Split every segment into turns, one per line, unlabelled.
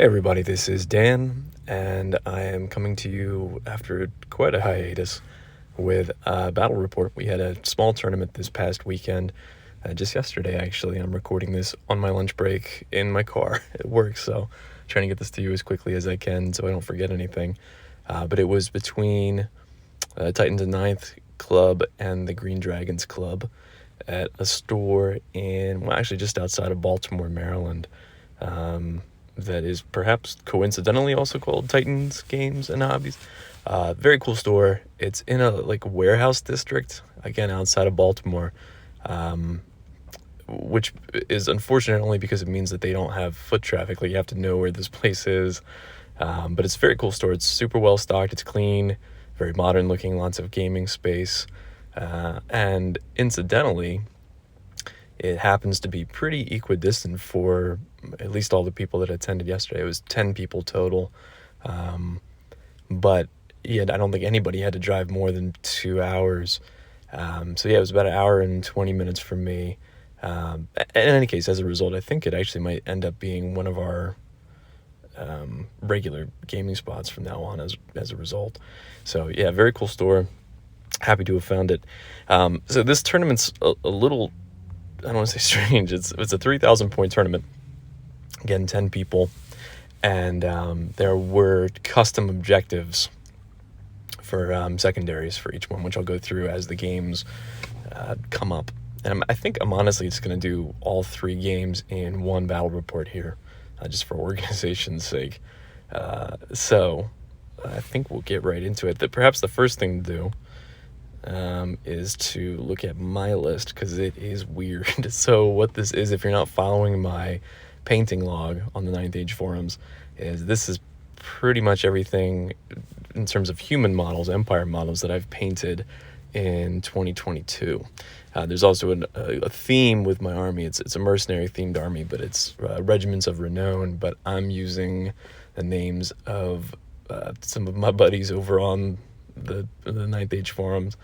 Hey everybody, this is Dan, and I am coming to you after quite a hiatus with a battle report. We had a small tournament this past weekend, just yesterday actually. I'm recording this on my lunch break in my car at work, so trying to get this to you as quickly as I can so I don't forget anything. But it was between Titans Ninth Club and the Green Dragons Club at a store actually just outside of Baltimore, Maryland. That is perhaps coincidentally also called Titans Games and Hobbies. Very cool store. It's in a warehouse district, again outside of Baltimore, which is unfortunate only because it means that they don't have foot traffic. You have to know where this place is. But it's a very cool store. It's super well stocked. It's clean, very modern looking, lots of gaming space. And incidentally, it happens to be pretty equidistant for at least all the people that attended yesterday. It was 10 people total. But yeah, I don't think anybody had to drive more than 2 hours. So yeah, it was about an hour and 20 minutes for me. In any case, as a result, I think it actually might end up being one of our regular gaming spots from now on as a result. So yeah, very cool store. Happy to have found it. So this tournament's a little, I don't want to say strange. It's a 3,000 point tournament. Again, 10 people. And there were custom objectives for secondaries for each one, which I'll go through as the games come up. And I think I'm honestly just going to do all 3 games in one battle report here, just for organization's sake. So I think we'll get right into it. Perhaps the first thing to do is to look at my list, because it is weird. So what this is, if you're not following my painting log on the Ninth Age forums, is this is pretty much everything in terms of human models, empire models, that I've painted in 2022. There's also a theme with my army. It's a mercenary themed army, but it's regiments of renown, but I'm using the names of some of my buddies over on the Ninth Age forums.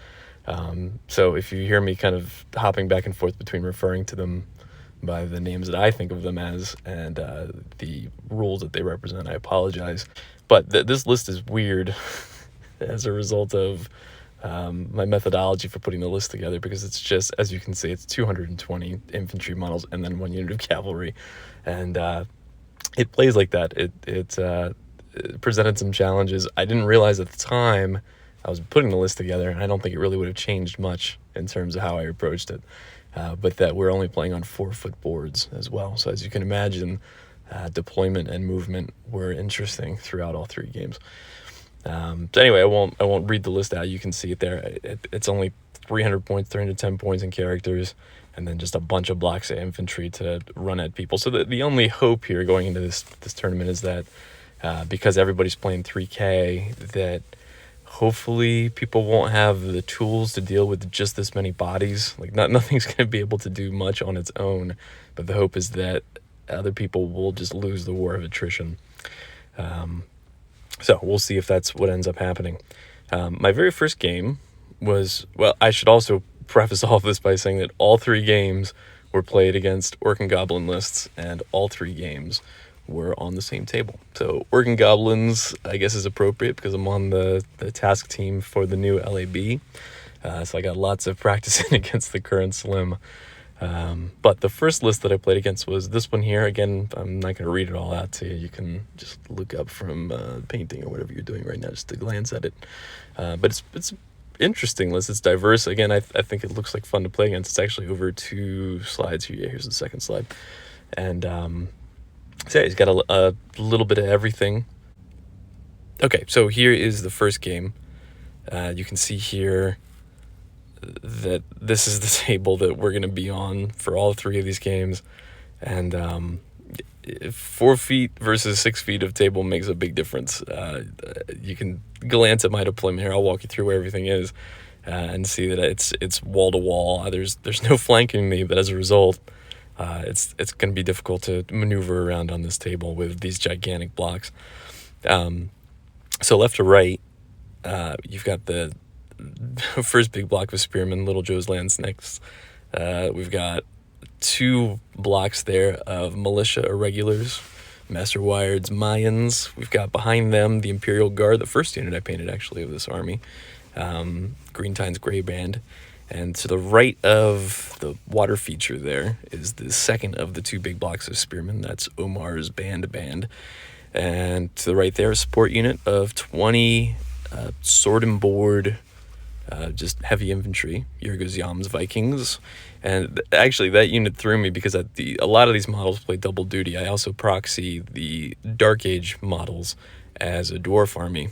So if you hear me kind of hopping back and forth between referring to them by the names that I think of them as and the rules that they represent, I apologize. But this list is weird as a result of my methodology for putting the list together, because it's just, as you can see, it's 220 infantry models and then 1 unit of cavalry, and it plays like that. It presented some challenges. I didn't realize at the time I was putting the list together, and I don't think it really would have changed much in terms of how I approached it, but that we're only playing on 4-foot boards as well. So as you can imagine, deployment and movement were interesting throughout all 3 games. So anyway, I won't read the list out. You can see it there. It's only 300 points, 310 points in characters, and then just a bunch of blocks of infantry to run at people. So the only hope here going into this tournament is that because everybody's playing 3K, that hopefully people won't have the tools to deal with just this many bodies. Nothing's going to be able to do much on its own, but the hope is that other people will just lose the war of attrition. So we'll see if that's what ends up happening. My very first game was, well, I should also preface all of this by saying that all 3 games were played against Orc and Goblin lists, and all 3 games were on the same table. So Orc and Goblins, I guess, is appropriate because I'm on the task team for the new LAB. So I got lots of practicing against the current Slim. But the first list that I played against was this one here. Again, I'm not going to read it all out to you. You can just look up from painting or whatever you're doing right now just to glance at it. But it's interesting list. It's diverse. Again, I think it looks like fun to play against. It's actually over 2 slides here. Yeah, here's the second slide. And so yeah, he's got a little bit of everything. Okay, so here is the first game. You can see here that this is the table that we're going to be on for all 3 of these games, and 4 feet versus 6 feet of table makes a big difference. You can glance at my deployment here. I'll walk you through where everything is and see that it's wall to wall. There's no flanking me, but as a result, it's going to be difficult to maneuver around on this table with these gigantic blocks. So left to right, you've got the first big block of spearmen, Little Joe's Lance next. We've got 2 blocks there of militia irregulars Master Wired's Mayans. We've got behind them the Imperial Guard, the first unit I painted actually of this army. Green Tine's Grey Band. And to the right of the water feature there is the second of the 2 big blocks of spearmen. That's Omar's band. And to the right there, a support unit of 20 sword and board, just heavy infantry, Yurgos Yam's Vikings. And actually, that unit threw me because a lot of these models play double duty. I also proxy the Dark Age models as a dwarf army,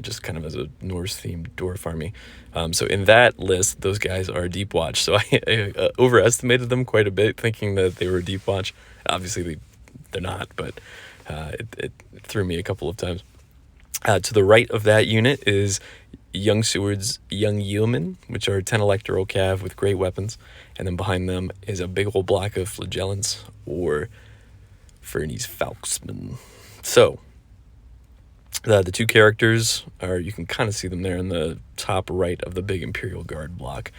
just kind of as a Norse-themed dwarf army. So in that list, those guys are Deep Watch. So I overestimated them quite a bit, thinking that they were Deep Watch. Obviously, they're not, but it threw me a couple of times. To the right of that unit is Young Seward's Young Yeomen, which are 10 Electoral Cav with great weapons. And then behind them is a big old block of Flagellants, or Fernie's Falksmen. So, the 2 characters are, you can kind of see them there in the top right of the big Imperial Guard block.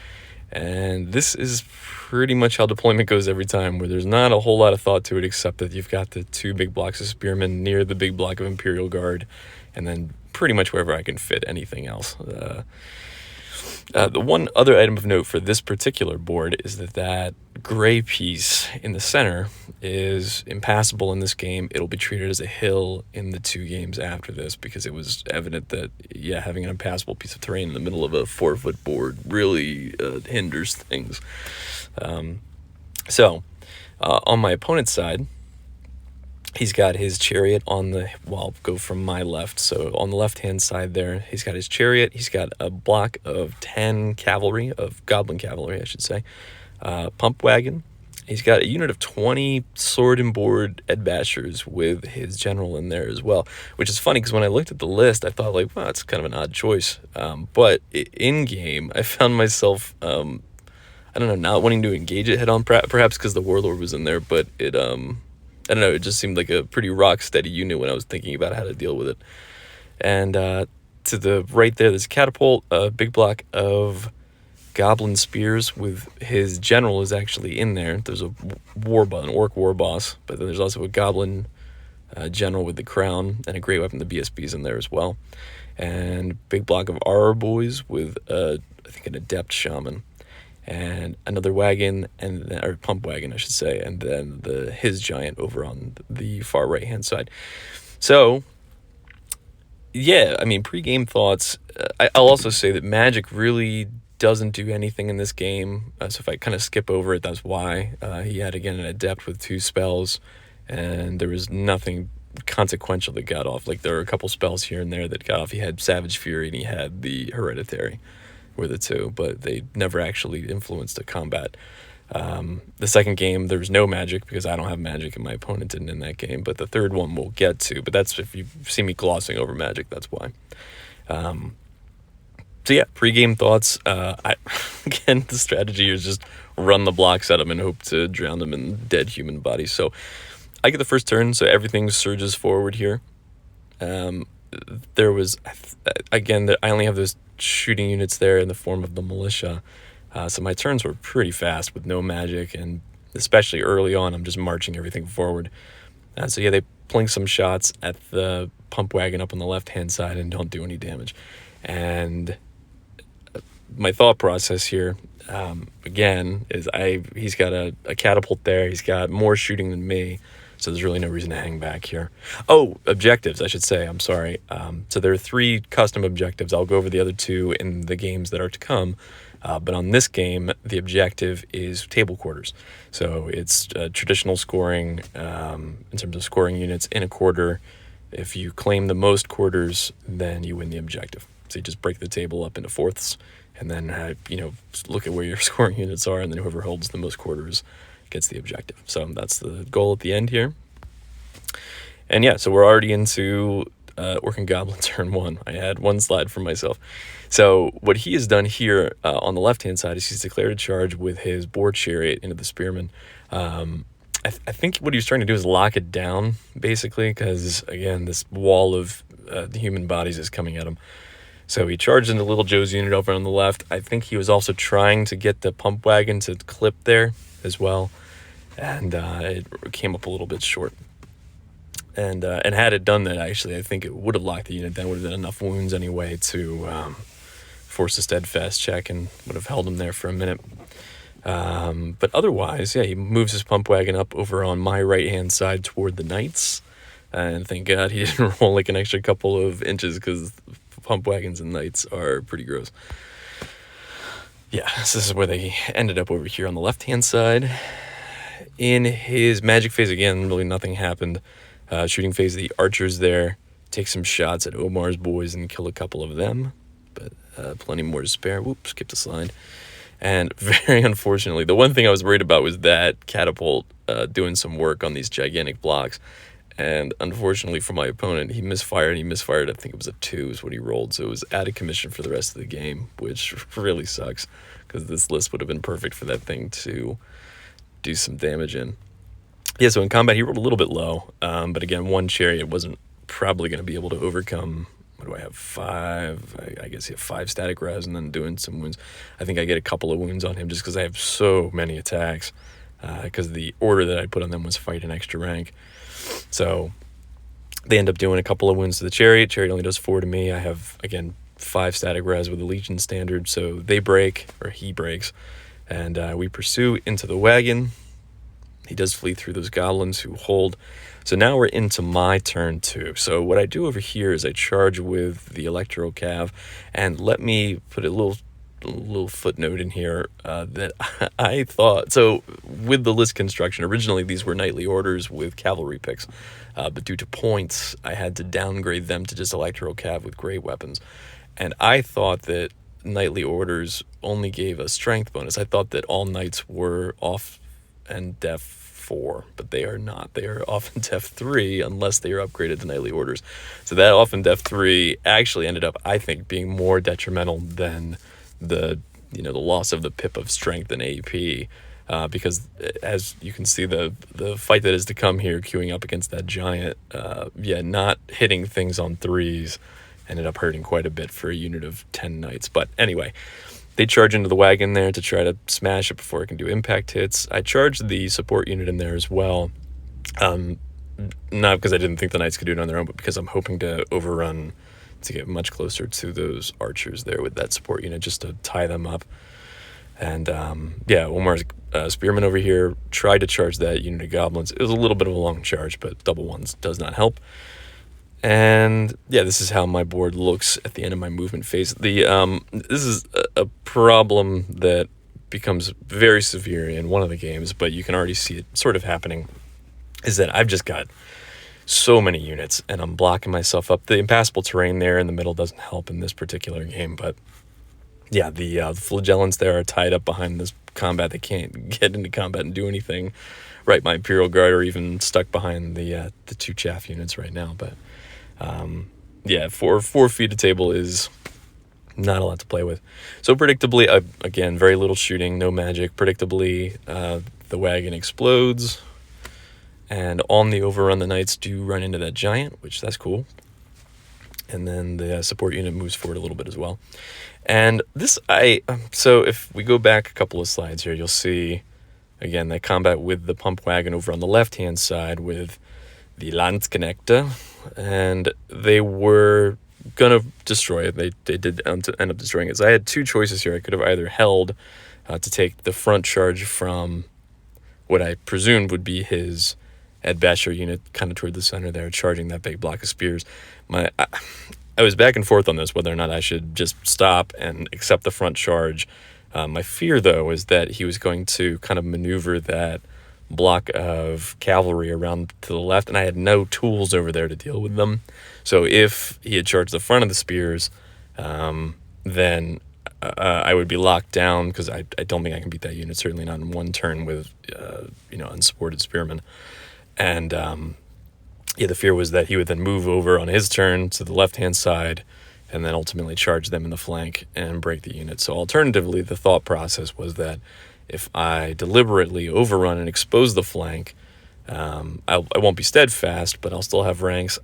And this is pretty much how deployment goes every time, where there's not a whole lot of thought to it, except that you've got the 2 big blocks of spearmen near the big block of Imperial Guard, and then pretty much wherever I can fit anything else. The one other item of note for this particular board is that gray piece in the center is impassable in this game. It'll be treated as a hill in the 2 games after this, because it was evident that, yeah, having an impassable piece of terrain in the middle of a 4-foot board really hinders things. So, on my opponent's side, he's got his chariot on the, well, I'll go from my left. So on the left-hand side there, he's got his chariot. He's got a block of 10 cavalry, of goblin cavalry, I should say. Pump wagon. He's got a unit of 20 sword and board Edbashers with his general in there as well, which is funny because when I looked at the list, I thought, like, wow, it's kind of an odd choice. But in-game, I found myself, I don't know, not wanting to engage it head-on, perhaps because the Warlord was in there, but it, I don't know, it just seemed like a pretty rock-steady unit when I was thinking about how to deal with it. And to the right there, there's a catapult, a big block of goblin spears with his general is actually in there. There's a an orc war boss, but then there's also a goblin general with the crown and a great weapon, the BSB's in there as well. And big block of Auror boys with, I think, an adept shaman. And another wagon, or pump wagon, I should say, and then his giant over on the far right-hand side. So, yeah, I mean, pre-game thoughts. I'll also say that magic really doesn't do anything in this game. So if I kind of skip over it, that's why. He had, again, an adept with 2 spells, and there was nothing consequential that got off. Like, there were a couple spells here and there that got off. He had Savage Fury, and he had the Hereditary. Were the 2, but they never actually influenced the combat. The second game, there was no magic because I don't have magic and my opponent didn't in that game, but the third one we'll get to, but that's if you see me glossing over magic, that's why. So yeah, pre-game thoughts. Again, the strategy is just run the blocks at them and hope to drown them in dead human bodies. So I get the first turn, so everything surges forward here. There was, again, I only have those shooting units there in the form of the militia. So my turns were pretty fast with no magic, and especially early on, I'm just marching everything forward. So yeah, they plink some shots at the pump wagon up on the left-hand side and don't do any damage. And my thought process here, again, is he's got a catapult there. He's got more shooting than me. So there's really no reason to hang back here. Oh, objectives, I should say. I'm sorry. So there are 3 custom objectives. I'll go over the other 2 in the games that are to come. But on this game, the objective is table quarters. So it's traditional scoring in terms of scoring units in a quarter. If you claim the most quarters, then you win the objective. So you just break the table up into fourths, and then look at where your scoring units are, and then whoever holds the most quarters gets the objective. So that's the goal at the end here. And yeah, so we're already into Orc Goblin turn 1. I had 1 slide for myself. So what he has done here on the left-hand side is he's declared a charge with his board chariot into the spearman. I think what he's trying to do is lock it down, basically, because, again, this wall of the human bodies is coming at him. So he charged into Little Joe's unit over on the left. I think he was also trying to get the pump wagon to clip there as well, and it came up a little bit short. And had it done that, actually, I think it would have locked the unit. That would have been enough wounds anyway to force a steadfast check and would have held him there for a minute. But otherwise, yeah, he moves his pump wagon up over on my right-hand side toward the knights. And thank God he didn't roll like an extra couple of inches, because pump wagons and knights are pretty gross. Yeah, so this is where they ended up, over here on the left-hand side. In his magic phase, again, really nothing happened. Shooting phase, the archers there take some shots at Omar's boys and kill a couple of them, but plenty more to spare. Whoops, skipped a slide. And very unfortunately, the one thing I was worried about was that catapult doing some work on these gigantic blocks. And unfortunately for my opponent, he misfired. I think it was a 2 is what he rolled. So it was out of commission for the rest of the game, which really sucks, because this list would have been perfect for that thing to do some damage in. Yeah, so in combat, he rolled a little bit low. But again, one chariot wasn't probably going to be able to overcome. What do I have? 5. I guess he had 5 static res and then doing some wounds. I think I get a couple of wounds on him just because I have so many attacks. Because the order that I put on them was fight and extra rank. So they end up doing a couple of wounds to the chariot. Chariot only does 4 to me. I have, again, 5 static res with the Legion standard. So they break, or he breaks. And we pursue into the wagon. He does flee through those goblins who hold. So now we're into my turn 2. So what I do over here is I charge with the Electro Cav. And let me put a little footnote in here that I thought, so with the list construction, originally these were knightly orders with cavalry picks, but due to points, I had to downgrade them to just Electro Cav with great weapons. And I thought that knightly orders only gave a strength bonus. I thought that all knights were off and def 4, but they are not. They are off and def 3 unless they are upgraded to knightly orders. So that off and def 3 actually ended up, I think, being more detrimental than the loss of the pip of strength and AP, because as you can see, the fight that is to come here, queuing up against that giant, not hitting things on 3s ended up hurting quite a bit for a unit of 10 knights. But anyway, they charge into the wagon there to try to smash it before it can do impact hits. I charged the support unit in there as well, not because I didn't think the knights could do it on their own, but because I'm hoping to overrun to get much closer to those archers there with that support unit, just to tie them up. And Omar's spearman over here tried to charge that unit of goblins. It was a little bit of a long charge, but double ones does not help. And yeah, this is how my board looks at the end of my movement phase. This is a problem that becomes very severe in one of the games, but you can already see it sort of happening, is that I've just got so many units and I'm blocking myself up. The impassable terrain there in the middle doesn't help in this particular game, but yeah, the flagellants there are tied up behind this combat. They can't get into combat and do anything. Right, my Imperial Guard are even stuck behind the 2 chaff units right now, but for 4 feet of table is not a lot to play with. So predictably, again, very little shooting, no magic. Predictably, the wagon explodes, and on the overrun, the knights do run into that giant, which that's cool. And then the support unit moves forward a little bit as well. And this, so if we go back a couple of slides here, you'll see, again, that combat with the pump wagon over on the left-hand side with the Landsknechte, and they were gonna destroy it. They did end up destroying it. So I had 2 choices here. I could have either held to take the front charge from what I presumed would be his Ed Basher unit, kind of toward the center there, charging that big block of spears. I was back and forth on this, whether or not I should just stop and accept the front charge. My fear, though, is that he was going to kind of maneuver that block of cavalry around to the left, and I had no tools over there to deal with them. So if he had charged the front of the spears, then I would be locked down, because I don't think I can beat that unit, certainly not in one turn with unsupported spearmen. And the fear was that he would then move over on his turn to the left-hand side and then ultimately charge them in the flank and break the unit. So alternatively, the thought process was that if I deliberately overrun and expose the flank, I won't be steadfast, but I'll still have ranks.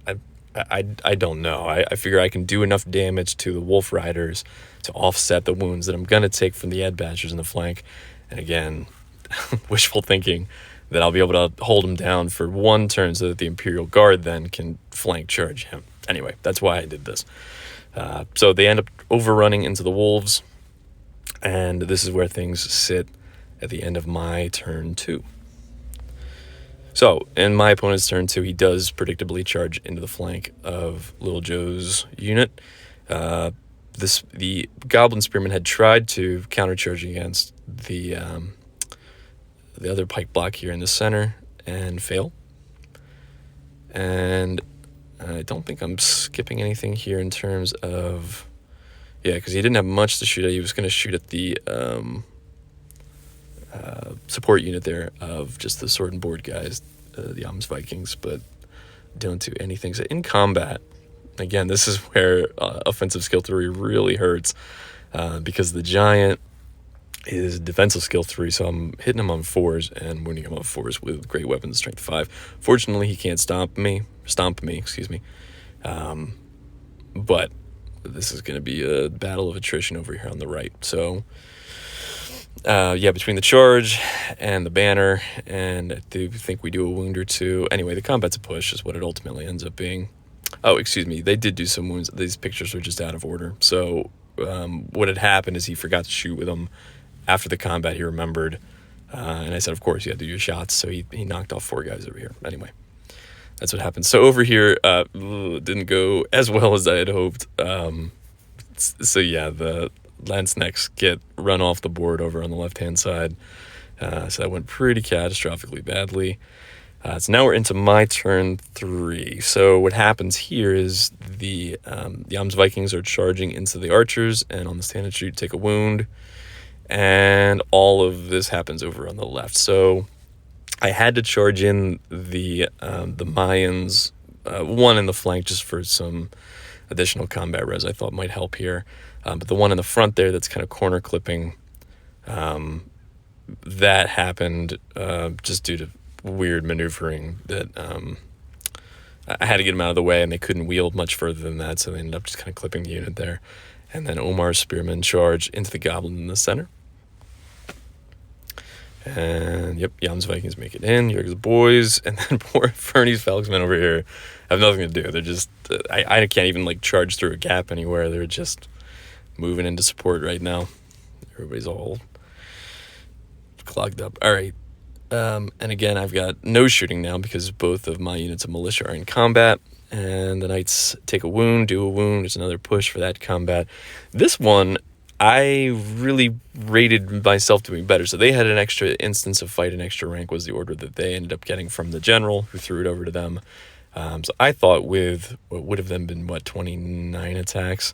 I don't know. I figure I can do enough damage to the Wolf Riders to offset the wounds that I'm going to take from the Ed Badgers in the flank. And again, wishful thinking, that I'll be able to hold him down for one turn so that the Imperial Guard then can flank charge him. Anyway, that's why I did this. So they end up overrunning into the wolves, and this is where things sit at the end of my turn 2. So, in my opponent's turn 2, he does predictably charge into the flank of Little Joe's unit. The Goblin Spearman had tried to countercharge against the other pike block here in the center and fail. And I don't think I'm skipping anything here in terms of... Yeah, because he didn't have much to shoot at. He was going to shoot at the support unit there of just the sword and board guys, the Am's Vikings, but don't do anything. So in combat, again, this is where offensive skill 3 really hurts, because the giant is defensive skill 3, so I'm hitting him on 4s and wounding him on 4s with great weapons, strength 5. Fortunately, he can't stomp me, but this is going to be a battle of attrition over here on the right. So, between the charge and the banner, and I do think we do a wound or two. Anyway, the combat's a push is what it ultimately ends up being. Oh, excuse me, they did do some wounds. These pictures are just out of order. So what had happened is he forgot to shoot with them. After the combat, he remembered, and I said, of course, you had to do your shots. So he knocked off 4 guys over here. Anyway, that's what happened. So over here, didn't go as well as I had hoped. So yeah, the lance necks get run off the board over on the left-hand side. So that went pretty catastrophically badly. So now we're into my turn 3. So what happens here is the Am's Vikings are charging into the archers, and on the standard shoot, take a wound. And all of this happens over on the left. So I had to charge in the Mayans, one in the flank just for some additional combat res I thought might help here. But the one in the front there that's kind of corner clipping, that happened just due to weird maneuvering that I had to get them out of the way, and they couldn't wield much further than that, so they ended up just kind of clipping the unit there. And then Omar's Spearmen charge into the Goblin in the center. And yep, Yam's Vikings make it in. Jurg's boys, and then poor Fernie's Falconsmen over here have nothing to do. They're just I can't even like charge through a gap anywhere. They're just moving into support right now. Everybody's all clogged up. All right, and again, I've got no shooting now because both of my units of militia are in combat. And the knights take a wound, do a wound. There's another push for that combat. This one, I really rated myself doing better. So they had an extra instance of fight, an extra rank was the order that they ended up getting from the general who threw it over to them. So I thought with what would have then been, 29 attacks,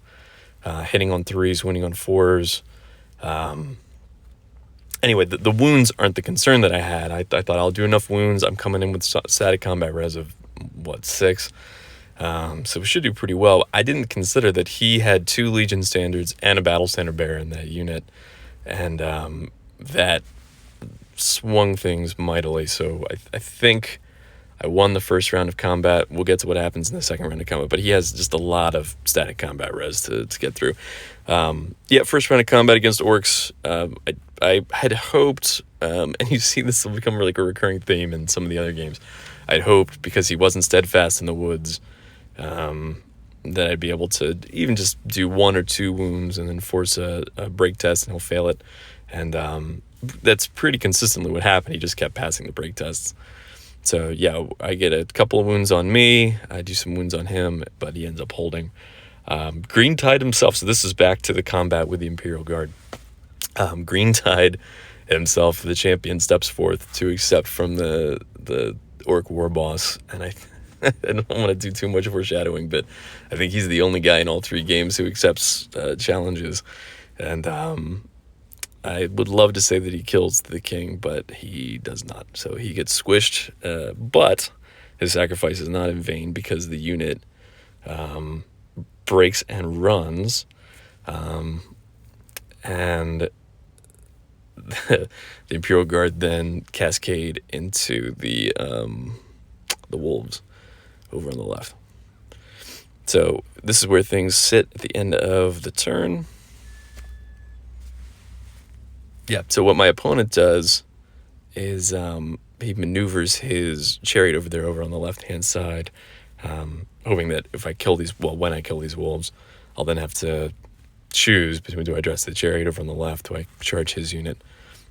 hitting on 3s, winning on 4s. Anyway, the wounds aren't the concern that I had. I thought I'll do enough wounds. I'm coming in with static combat res of, 6? So we should do pretty well. I didn't consider that he had 2 Legion standards and a battle standard bearer in that unit, and that swung things mightily. So I think I won the first round of combat. We'll get to what happens in the second round of combat, but he has just a lot of static combat res to get through. First round of combat against orcs. I had hoped, and you see this will become like a recurring theme in some of the other games. I'd hoped, because he wasn't steadfast in the woods, that I'd be able to even just do 1 or 2 wounds and then force a break test and he'll fail it. And that's pretty consistently what happened. He just kept passing the break tests. So yeah, I get a couple of wounds on me. I do some wounds on him, but he ends up holding. Green Tide himself. So this is back to the combat with the Imperial Guard. Green Tide himself, the champion, steps forth to accept from the orc war boss, and I don't want to do too much foreshadowing, but I think he's the only guy in all 3 games who accepts challenges, and I would love to say that he kills the king, but he does not. So he gets squished, but his sacrifice is not in vain, because the unit breaks and runs, and the Imperial Guard then cascade into the wolves over on the left. So this is where things sit at the end of the turn. Yeah, so what my opponent does is he maneuvers his chariot over there, over on the left-hand side, hoping that if I kill these, well, when I kill these wolves, I'll then have to choose between, do I dress the chariot over on the left, do I charge his unit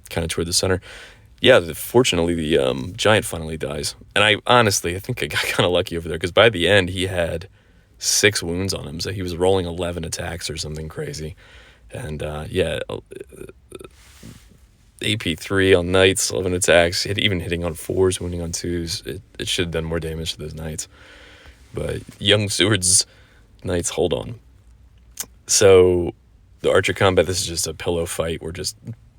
kind of toward the center. Yeah, fortunately, the giant finally dies. And I think I got kind of lucky over there, because by the end, he had 6 wounds on him, so he was rolling 11 attacks or something crazy. And AP3 on knights, 11 attacks, even hitting on 4s, wounding on 2s. It should have done more damage to those knights. But young swords, knights, hold on. So the archer combat, this is just a pillow fight. We're just,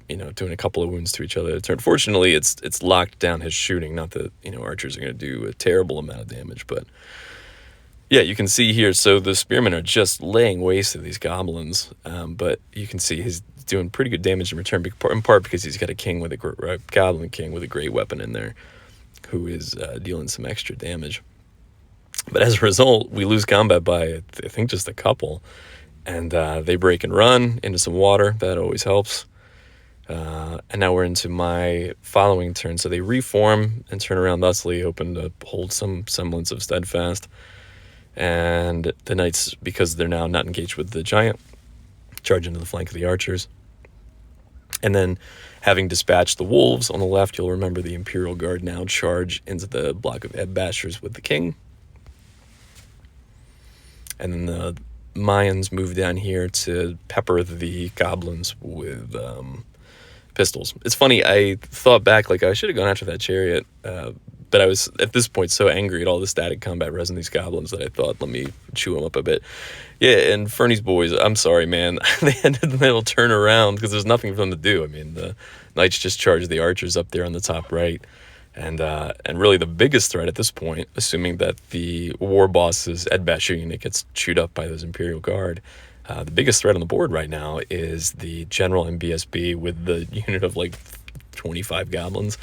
doing a couple of wounds to each other. Fortunately, it's locked down his shooting. Not that, archers are going to do a terrible amount of damage, but yeah, you can see here. So the spearmen are just laying waste to these goblins, but you can see he's doing pretty good damage in return, in part because he's got a goblin king with a great weapon in there, who is dealing some extra damage. But as a result, we lose combat by, I think, just a couple. And they break and run into some water. That always helps. And now we're into my following turn. So they reform and turn around thusly, hoping to hold some semblance of steadfast. And the knights, because they're now not engaged with the giant, charge into the flank of the archers. And then, having dispatched the wolves on the left, you'll remember the Imperial Guard now charge into the block of Ebb Bashers with the king. And then the Mayans move down here to pepper the goblins with pistols. It's funny, I thought back, I should have gone after that chariot, but I was, at this point, so angry at all the static combat res in these goblins that I thought, let me chew them up a bit. Yeah, and Fernie's boys, I'm sorry, man. They had in the middle turn around because there's nothing for them to do. I mean, the knights just charged the archers up there on the top right. And really the biggest threat at this point, assuming that the war boss's Ed Basher unit gets chewed up by those Imperial Guard, the biggest threat on the board right now is the General and BSB with the unit of 25 goblins.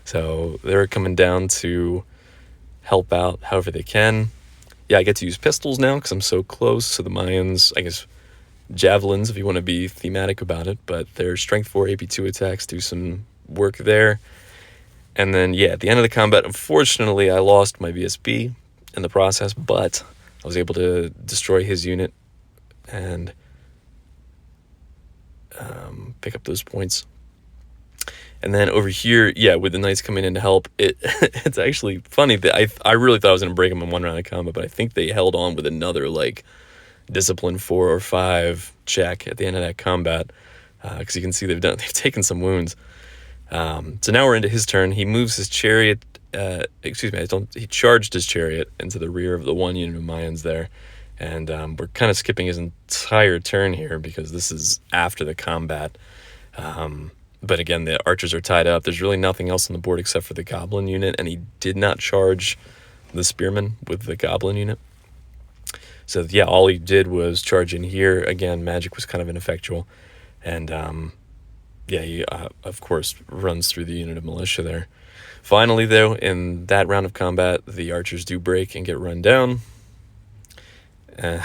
So they're coming down to help out however they can. Yeah, I get to use pistols now because I'm so close. So the Mayans, I guess, javelins if you want to be thematic about it, but their strength 4 AP2 attacks do some work there. And then, yeah, at the end of the combat, unfortunately, I lost my BSB in the process, but I was able to destroy his unit and pick up those points. And then over here, yeah, with the knights coming in to help, it's actually funny that I really thought I was going to break them in one round of combat, but I think they held on with another, discipline 4 or 5 check at the end of that combat, because you can see they've taken some wounds. So now we're into his turn. He moves his chariot, he charged his chariot into the rear of the one unit of Mayans there. And we're kind of skipping his entire turn here because this is after the combat. But again, the archers are tied up. There's really nothing else on the board except for the goblin unit, and he did not charge the spearmen with the goblin unit. So yeah, all he did was charge in here. Again, magic was kind of ineffectual. And yeah, he, of course, runs through the unit of militia there. Finally, though, in that round of combat, the archers do break and get run down. And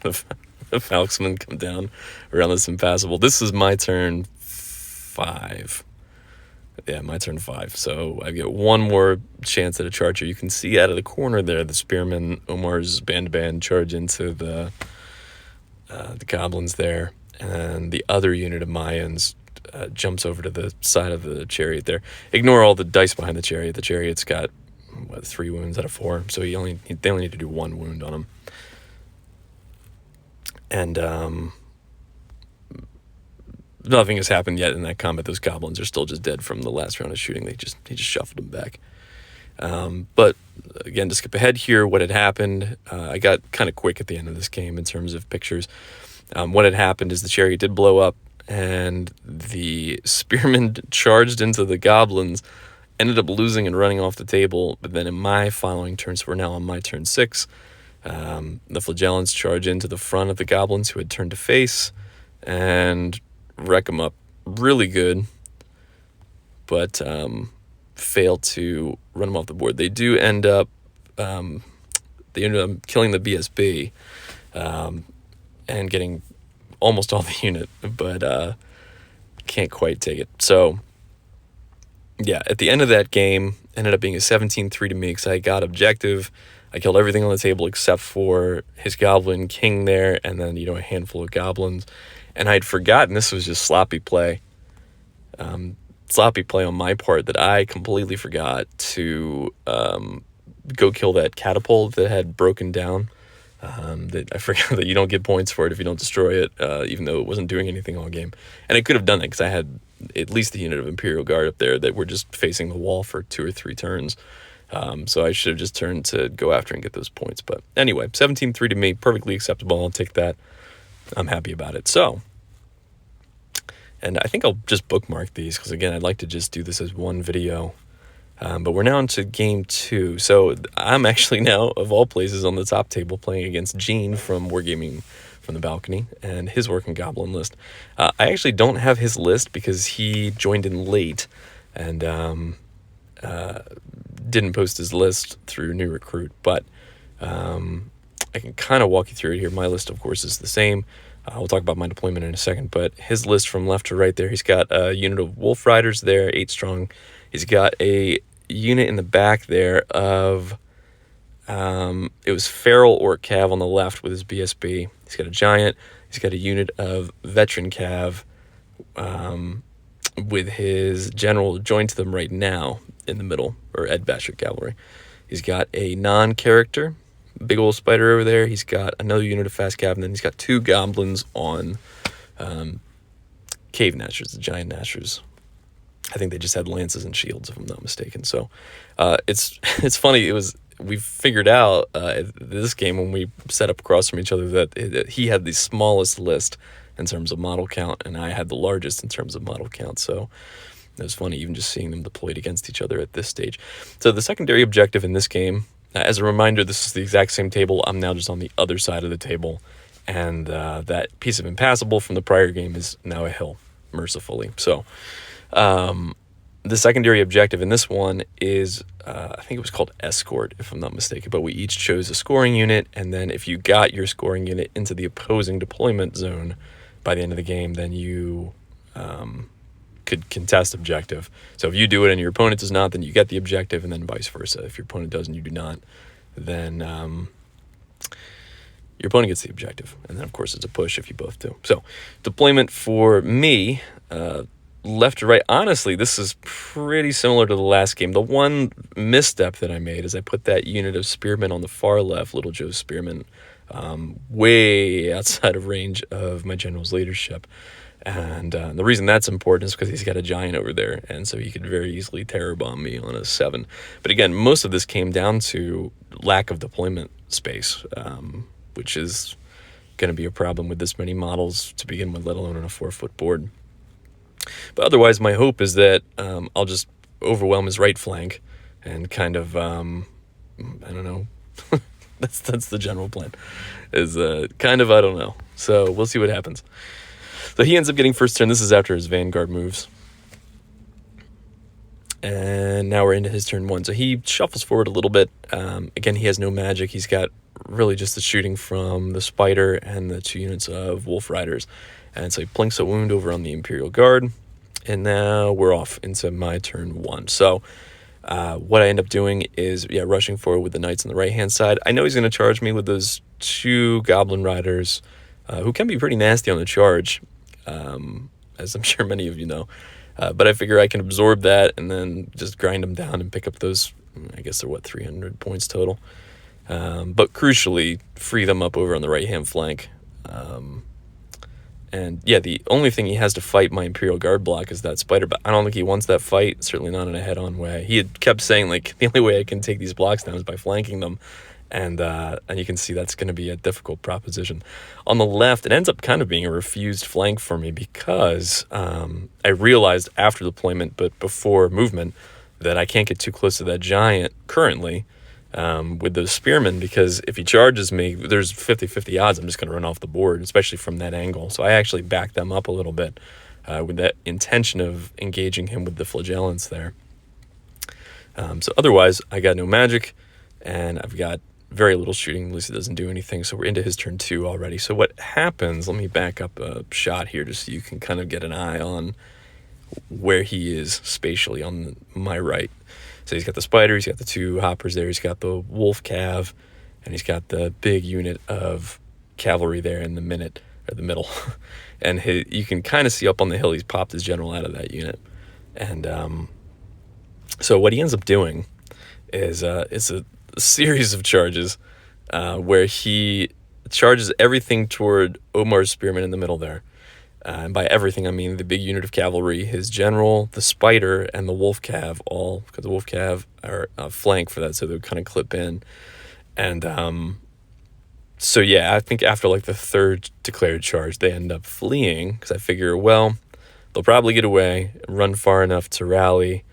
the Falxmen come down around this impassable. This is my turn 5. Yeah, my turn 5. So I get one more chance at a charger. You can see out of the corner there, the spearmen, Omar's band charge into the goblins there. And the other unit of Mayans jumps over to the side of the chariot there. Ignore all the dice behind the chariot. The chariot's got 3 wounds out of 4, so they only need to do 1 wound on him. And nothing has happened yet in that combat. Those goblins are still just dead from the last round of shooting. He just shuffled them back. But again, to skip ahead here, what had happened, I got kind of quick at the end of this game in terms of pictures. What had happened is the chariot did blow up, and the spearmen charged into the goblins, ended up losing and running off the table. But then in my following turn, so we're now on my turn 6, the flagellants charge into the front of the goblins who had turned to face and wreck them up really good, but fail to run them off the board. They do end up killing the BSB and getting almost all the unit, but can't quite take it. So yeah, at the end of that game, ended up being a 17-3 to me because I got objective. I killed everything on the table except for his goblin king there, and then, a handful of goblins. And I'd forgotten this was just sloppy play. Sloppy play on my part that I completely forgot to go kill that catapult that had broken down. That I forgot that you don't get points for it if you don't destroy it, even though it wasn't doing anything all game. And I could have done it because I had at least a unit of Imperial Guard up there that were just facing the wall for 2 or 3 turns. So I should have just turned to go after and get those points. But anyway, 17-3 to me, perfectly acceptable. I'll take that. I'm happy about it. So, and I think I'll just bookmark these because, again, I'd like to just do this as one video. But we're now into game 2. So I'm actually now, of all places, on the top table playing against Gene from Wargaming from the Balcony and his Working Goblin list. I actually don't have his list because he joined in late and didn't post his list through New Recruit. But I can kind of walk you through it here. My list, of course, is the same. We'll talk about my deployment in a second. But his list from left to right there, he's got a unit of Wolf Riders there, 8 strong. He's got a unit in the back there of, it was Feral Orc Cav on the left with his BSB. He's got a Giant. He's got a unit of Veteran Cav with his General joined to them right now in the middle, or Ed Bashir Cavalry. He's got a non-character, big old spider over there. He's got another unit of Fast Cav, and then he's got 2 Goblins on Cave Gnashers, the Giant Gnashers. I think they just had lances and shields, if I'm not mistaken. So it's funny. We figured out this game when we set up across from each other that he had the smallest list in terms of model count, and I had the largest in terms of model count. So it was funny even just seeing them deployed against each other at this stage. So the secondary objective in this game, as a reminder, this is the exact same table. I'm now just on the other side of the table, and that piece of impassable from the prior game is now a hill, mercifully. So the secondary objective in this one is, I think it was called Escort, if I'm not mistaken, but we each chose a scoring unit, and then if you got your scoring unit into the opposing deployment zone by the end of the game, then you could contest objective. So if you do it and your opponent does not, then you get the objective, and then vice versa. If your opponent does and you do not, then your opponent gets the objective. And then, of course, it's a push if you both do. So deployment for me, left to right, honestly, this is pretty similar to the last game. The one misstep that I made is I put that unit of Spearmen on the far left, Little Joe's Spearmen, way outside of range of my general's leadership. And the reason that's important is because he's got a Giant over there, and so he could very easily terror bomb me on a 7. But again, most of this came down to lack of deployment space, which is going to be a problem with this many models to begin with, let alone on a 4-foot board. But otherwise, my hope is that I'll just overwhelm his right flank and kind of, I don't know, that's the general plan, is kind of, I don't know. So we'll see what happens. So he ends up getting first turn. This is after his Vanguard moves. And now we're into his turn 1. So he shuffles forward a little bit. Again, he has no magic. He's got really just the shooting from the Spider and the 2 units of Wolf Riders. And so he plinks a wound over on the Imperial Guard. And now we're off into my turn 1. So what I end up doing is, rushing forward with the Knights on the right-hand side. I know he's going to charge me with those 2 Goblin Riders, who can be pretty nasty on the charge, as I'm sure many of you know. But I figure I can absorb that and then just grind them down and pick up those, I guess they're, 300 points total. But crucially, free them up over on the right-hand flank. And the only thing he has to fight my Imperial Guard block is that Spider, but I don't think he wants that fight, certainly not in a head-on way. He had kept saying, the only way I can take these blocks down is by flanking them. And you can see that's going to be a difficult proposition. On the left, it ends up kind of being a refused flank for me because I realized after deployment, but before movement, that I can't get too close to that Giant currently with those Spearmen, because if he charges me, there's 50-50 odds I'm just going to run off the board, especially from that angle. So I actually backed them up a little bit with that intention of engaging him with the Flagellants there. So otherwise, I got no magic, and I've got very little shooting. At least it doesn't do anything, so we're into his turn 2 already. So what happens, let me back up a shot here just so you can kind of get an eye on where he is spatially on my right. So he's got the spider, he's got the 2 hoppers there, he's got the wolf cav, and he's got the big unit of cavalry there in the middle. And you can kind of see up on the hill, he's popped his general out of that unit. And so what he ends up doing is it's a series of charges where he charges everything toward Omar's spearmen in the middle there. And by everything, I mean the big unit of cavalry, his general, the spider, and the wolf cav, all, because the wolf cav are flank for that, so they would kind of clip in. And so, yeah, I think after like the 3rd declared charge, they end up fleeing, because I figure, well, they'll probably get away, run far enough to rally.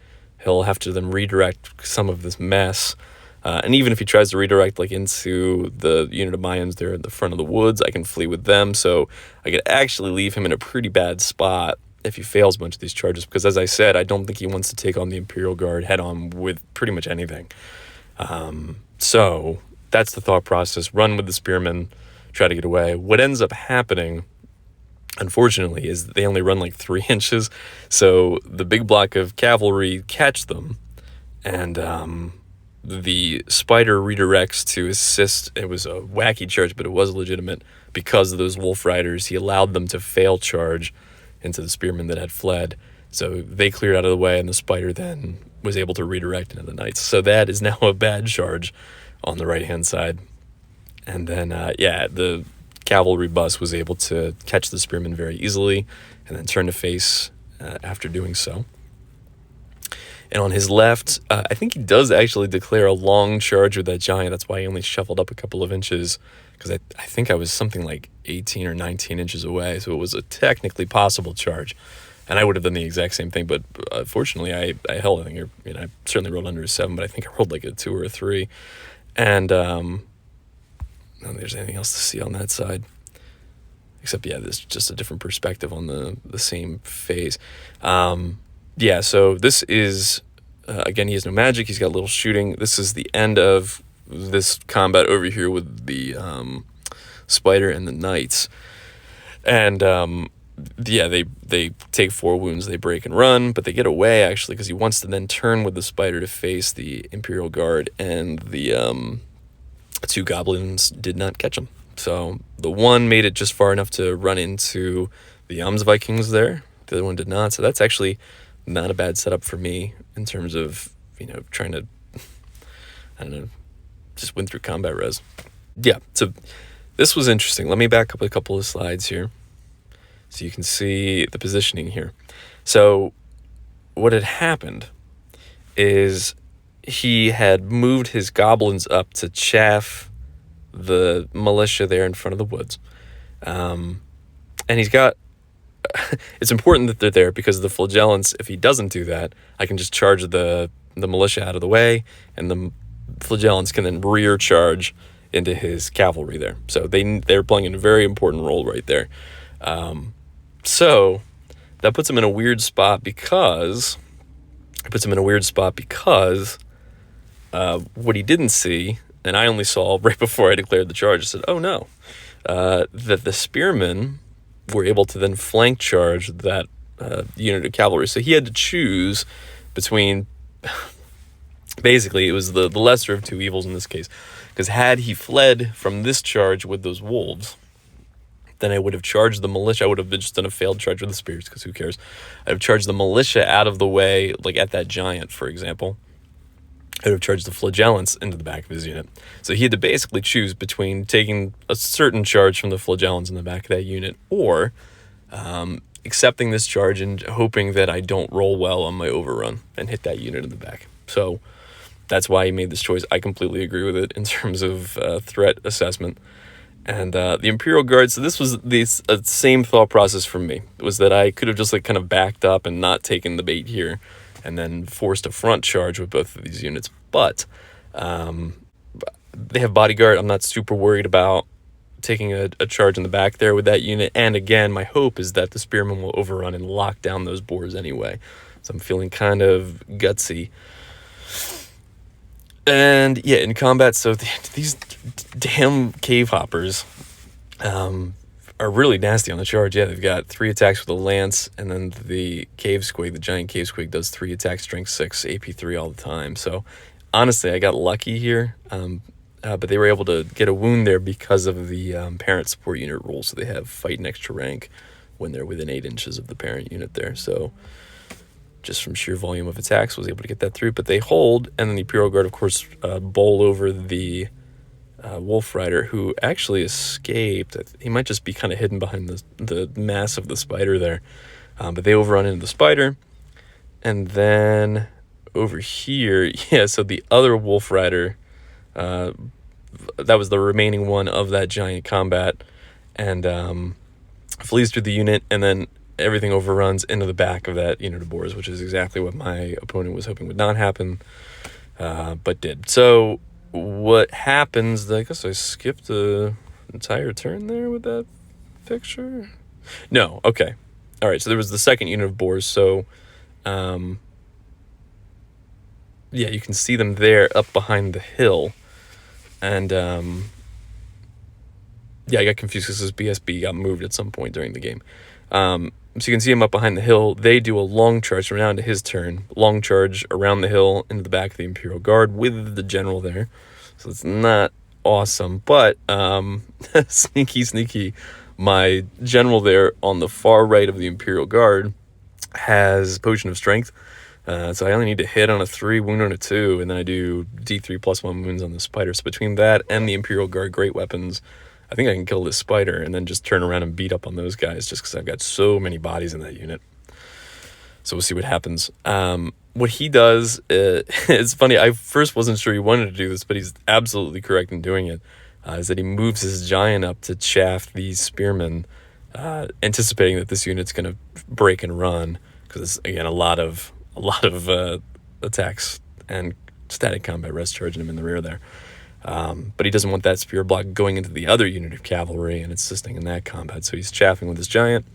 He'll have to then redirect some of this mess. And even if he tries to redirect like into the unit of Mayans there at the front of the woods, I can flee with them. So I could actually leave him in a pretty bad spot if he fails a bunch of these charges. Because as I said, I don't think he wants to take on the Imperial Guard head on with pretty much anything. So that's the thought process. Run with the spearmen, try to get away. What ends up happening, unfortunately, is they only run like 3 inches. So the big block of cavalry catch them. And the spider redirects to assist. It was a wacky charge, but it was legitimate because of those wolf riders. He allowed them to fail charge into the spearmen that had fled. So they cleared out of the way, and the spider then was able to redirect into the knights. So that is now a bad charge on the right-hand side. And then, the cavalry bus was able to catch the spearmen very easily and then turn to face after doing so. And on his left, I think he does actually declare a long charge with that giant. That's why he only shuffled up a couple of inches, because I think I was something like 18 or 19 inches away. So it was a technically possible charge. And I would have done the exact same thing. But fortunately, I held, I certainly rolled under a 7, but I think I rolled like a 2 or a 3. And I don't think there's anything else to see on that side. Except, there's just a different perspective on the same phase. So this is, again, he has no magic. He's got a little shooting. This is the end of this combat over here with the spider and the knights. And, they take 4 wounds. They break and run, but they get away, actually, because he wants to then turn with the spider to face the Imperial Guard, and the 2 goblins did not catch him. So the one made it just far enough to run into the Vikings there. The other one did not. So that's actually not a bad setup for me in terms of, trying to, just win through combat res. Yeah, so this was interesting. Let me back up a couple of slides here so you can see the positioning here. So what had happened is he had moved his goblins up to chaff the militia there in front of the woods. And he's got... it's important that they're there because of the flagellants. If he doesn't do that, I can just charge the militia out of the way, and the flagellants can then rear charge into his cavalry there. So they're playing a very important role right there. So that puts him in a weird spot because what he didn't see, and I only saw right before I declared the charge, I said, oh no, that the spearmen were able to then flank charge that unit of cavalry. So he had to choose between, basically it was the lesser of 2 evils in this case, because had he fled from this charge with those wolves, then I would have charged the militia. I would have just done a failed charge with the spears, because who cares? I would have charged the militia out of the way, like at that giant, for example. I would have charged the flagellants into the back of his unit. So he had to basically choose between taking a certain charge from the flagellants in the back of that unit, or accepting this charge and hoping that I don't roll well on my overrun and hit that unit in the back. So that's why he made this choice. I completely agree with it in terms of threat assessment. And the Imperial Guard, so this was the same thought process for me, was that I could have just kind of backed up and not taken the bait here, and then forced a front charge with both of these units. But they have bodyguard. I'm not super worried about taking a charge in the back there with that unit. And again, my hope is that the spearmen will overrun and lock down those boars anyway. So I'm feeling kind of gutsy. And in combat, so these damn cave hoppers are really nasty on the charge. Yeah, they've got 3 attacks with the lance, and then the cave squig, the giant cave squig, does 3 attacks, strength 6, AP 3 all the time. So honestly, I got lucky here, but they were able to get a wound there because of the parent support unit rule. So they have fight an extra rank when they're within 8 inches of the parent unit there. So just from sheer volume of attacks, was able to get that through. But they hold, and then the Imperial Guard, of course, bowl over the Wolf Rider, who actually escaped. He might just be kind of hidden behind the mass of the spider there. But they overrun into the spider. And then over here, yeah, so the other Wolf Rider, that was the remaining one of that giant combat, and flees through the unit, and then everything overruns into the back of that unit of boars, which is exactly what my opponent was hoping would not happen, but did. So what happens, I guess I skipped the entire turn there with that picture? No, okay. All right, so there was the second unit of boars, so yeah, you can see them there up behind the hill, and yeah, I got confused because this BSB got moved at some point during the game. So you can see him up behind the hill. They do a long charge from now into his turn. Long charge around the hill into the back of the Imperial Guard with the general there. So it's not awesome, but sneaky. My general there on the far right of the Imperial Guard has Potion of Strength. So I only need to hit on a 3, wound on a 2, and then I do D3 plus 1 wounds on the spider. So between that and the Imperial Guard great weapons, I think I can kill this spider and then just turn around and beat up on those guys just because I've got so many bodies in that unit. So we'll see what happens. What he does, it's funny, I first wasn't sure he wanted to do this, but he's absolutely correct in doing it, is that he moves his giant up to chaff these spearmen, anticipating that this unit's going to break and run, because, again, a lot of attacks and static combat res charging him in the rear there. But he doesn't want that spear block going into the other unit of cavalry and assisting in that combat, so he's chaffing with his giant.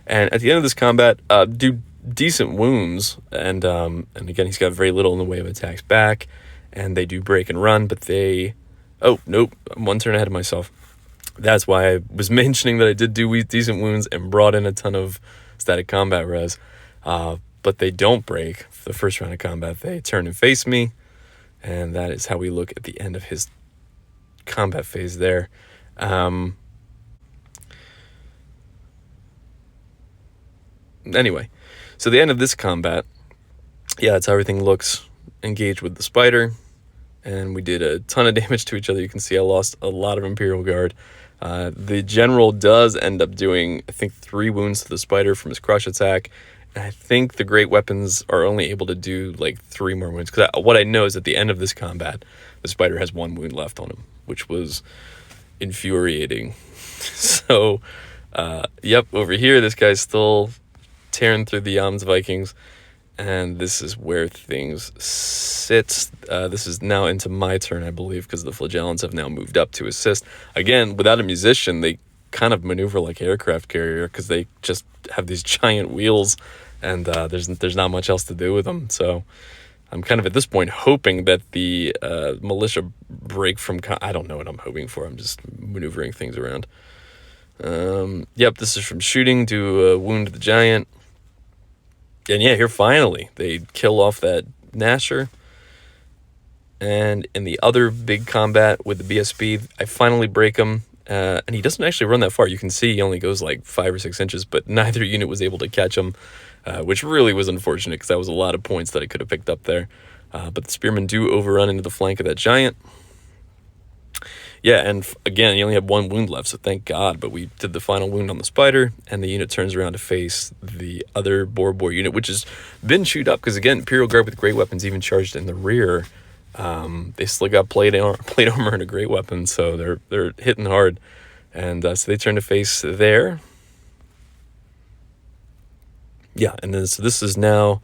And at the end of this combat, do decent wounds, and again, he's got very little in the way of attacks back, and they do break and run, but they... Oh, nope, I'm one turn ahead of myself. That's why I was mentioning that I did do decent wounds and brought in a ton of static combat res, but they don't break for the first round of combat. They turn and face me, and that is how we look at the end of his combat phase there. Anyway, so the end of this combat, yeah, that's how everything looks engaged with the spider. And we did a ton of damage to each other. You can see I lost a lot of Imperial Guard. The general does end up doing, I think, 3 wounds to the spider from his crush attack. And I think the great weapons are only able to do like 3 more wounds. Because what I know is at the end of this combat, the spider has 1 wound left on him, which was infuriating. So, yep, over here, this guy's still tearing through the Vikings. And this is where things sit. This is now into my turn, I believe, because the Flagellants have now moved up to assist. Again, without a musician, they kind of maneuver like aircraft carrier because they just have these giant wheels, and there's not much else to do with them. So I'm kind of at this point hoping that the militia break from... I don't know what I'm hoping for. I'm just maneuvering things around. Yep, this is from shooting to wound the giant. And yeah, here finally they kill off that Nasher. And in the other big combat with the BSB, I finally break him. And he doesn't actually run that far. You can see he only goes like 5 or 6 inches, but neither unit was able to catch him, which really was unfortunate because that was a lot of points that I could have picked up there. But the spearmen do overrun into the flank of that giant. Yeah, and again, he only had 1 wound left, so thank God. But we did the final wound on the spider, and the unit turns around to face the other boar unit, which has been chewed up because, again, Imperial Guard with great weapons even charged in the rear. They still got plate armor and a great weapon, so they're hitting hard. And so they turn to face there. Yeah, and then so this is now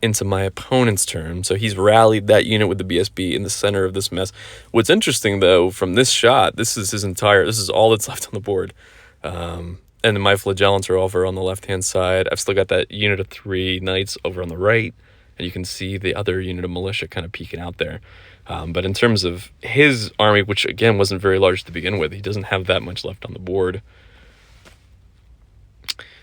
into my opponent's turn. So he's rallied that unit with the BSB in the center of this mess. What's interesting, though, from this shot, this is all that's left on the board. And then my Flagellants are over on the left-hand side. I've still got that unit of 3 knights over on the right, and you can see the other unit of militia kind of peeking out there. But in terms of his army, which, again, wasn't very large to begin with, he doesn't have that much left on the board.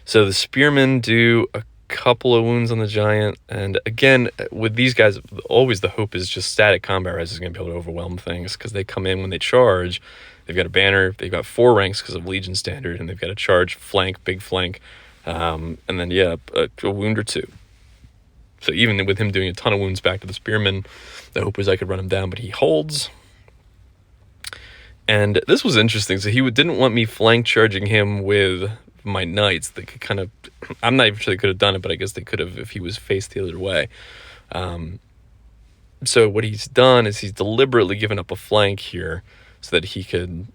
So the spearmen do a couple of wounds on the giant, and again, with these guys, always the hope is just static combat res is going to be able to overwhelm things, because they come in when they charge. They've got a banner, they've got 4 ranks because of Legion standard, and they've got a charge, flank, big flank, and then a wound or 2. So even with him doing a ton of wounds back to the spearmen, the hope was I could run him down, but he holds. And this was interesting. So he didn't want me flank charging him with my knights. They could kind of, I'm not even sure they could have done it, but I guess they could have if he was faced the other way. So what he's done is he's deliberately given up a flank here so that he could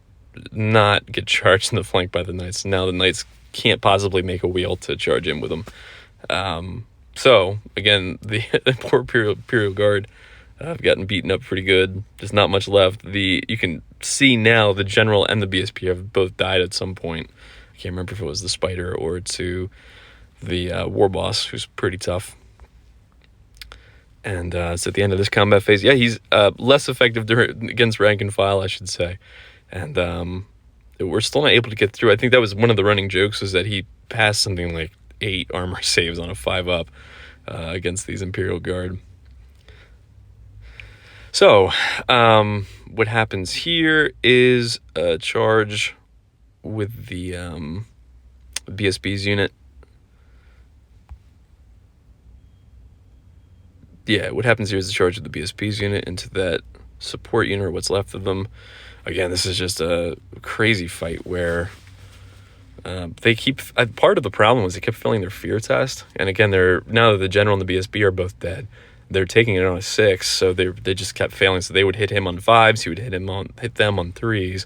not get charged in the flank by the knights. Now the knights can't possibly make a wheel to charge in with him. So again, the poor Imperial Guard have gotten beaten up pretty good. There's not much left. You can see now the general and the BSP have both died at some point. I can't remember if it was the spider or to the war boss, who's pretty tough. And so at the end of this combat phase, he's less effective against rank and file, I should say. And we're still not able to get through. I think that was one of the running jokes, is that he passed something like 8 armor saves on a 5-up against these Imperial Guard. So what happens here is a charge with the BSB's unit. Yeah, what happens here is the charge of the BSB's unit into that support unit, or what's left of them. Again, this is just a crazy fight where they keep... part of the problem was they kept failing their fear test. And again, now that the general and the BSB are both dead, they're taking it on a 6, so they just kept failing. So they would hit him on 5s, he would hit them on 3s.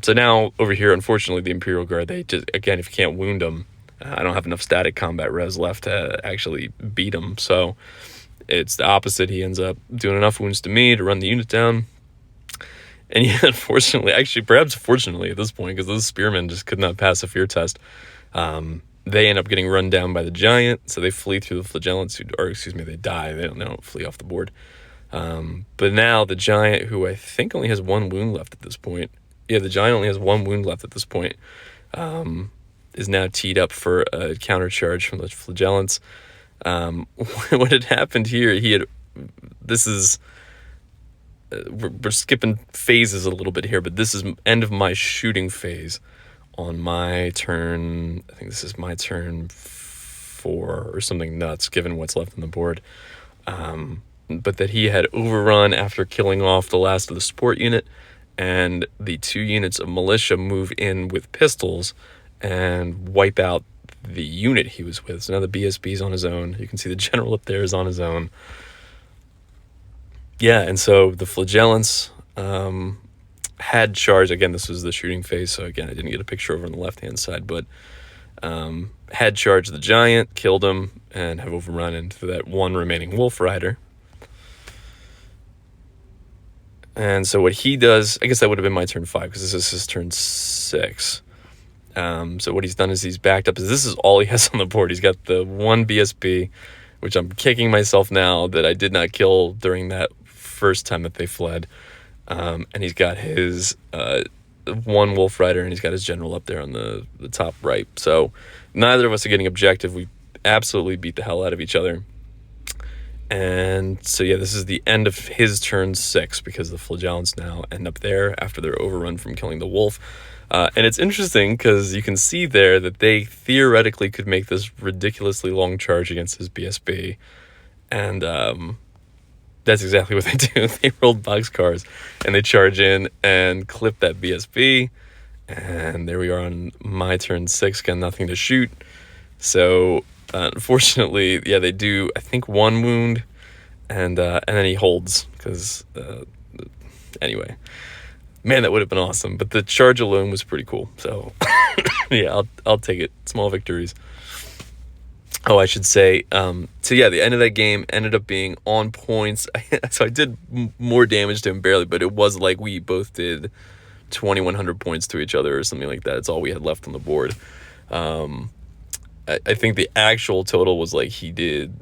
So now over here, unfortunately, the Imperial Guard, they just, again, if you can't wound them, I don't have enough static combat res left to actually beat him. So it's the opposite. He ends up doing enough wounds to me to run the unit down. And unfortunately, actually, perhaps fortunately at this point, because those spearmen just could not pass a fear test, they end up getting run down by the giant. So they flee through the flagellants, they die. They don't flee off the board. But now the giant, who I think only has 1 wound left at this point. Yeah, the giant only has 1 wound left at this point. Is now teed up for a counter charge from the flagellants. What had happened here, we're skipping phases a little bit here, but this is end of my shooting phase on my turn. I think this is my turn 4 or something nuts, given what's left on the board. But that he had overrun after killing off the last of the support unit, and the 2 units of militia move in with pistols and wipe out the unit he was with. So now the BSB's on his own. You can see the general up there is on his own. Yeah, and so the flagellants had charged. Again, this was the shooting phase, so again, I didn't get a picture over on the left-hand side, but had charged the giant, killed him, and have overrun into that 1 remaining wolf rider. And so what he does, I guess that would have been my turn 5, because this is his turn 6. So what he's done is he's backed up. This is all he has on the board. He's got the 1 BSB, which I'm kicking myself now that I did not kill during that first time that they fled. And he's got his 1 wolf rider, and he's got his general up there on the top right. So neither of us are getting objective. We absolutely beat the hell out of each other. And so, yeah, this is the end of his turn 6, because the flagellants now end up there after they're overrun from killing the wolf. And it's interesting because you can see there that they theoretically could make this ridiculously long charge against his BSB. And that's exactly what they do. They rolled boxcars and they charge in and clip that BSB. And there we are on my turn 6, got nothing to shoot. So unfortunately, yeah, they do, I think, 1 wound. And then he holds because, anyway. Man, that would have been awesome. But the charge alone was pretty cool. So, yeah, I'll take it. Small victories. Oh, I should say, so yeah, the end of that game ended up being on points. So I did more damage to him barely, but it was like we both did 2,100 points to each other or something like that. It's all we had left on the board. I think the actual total was like he did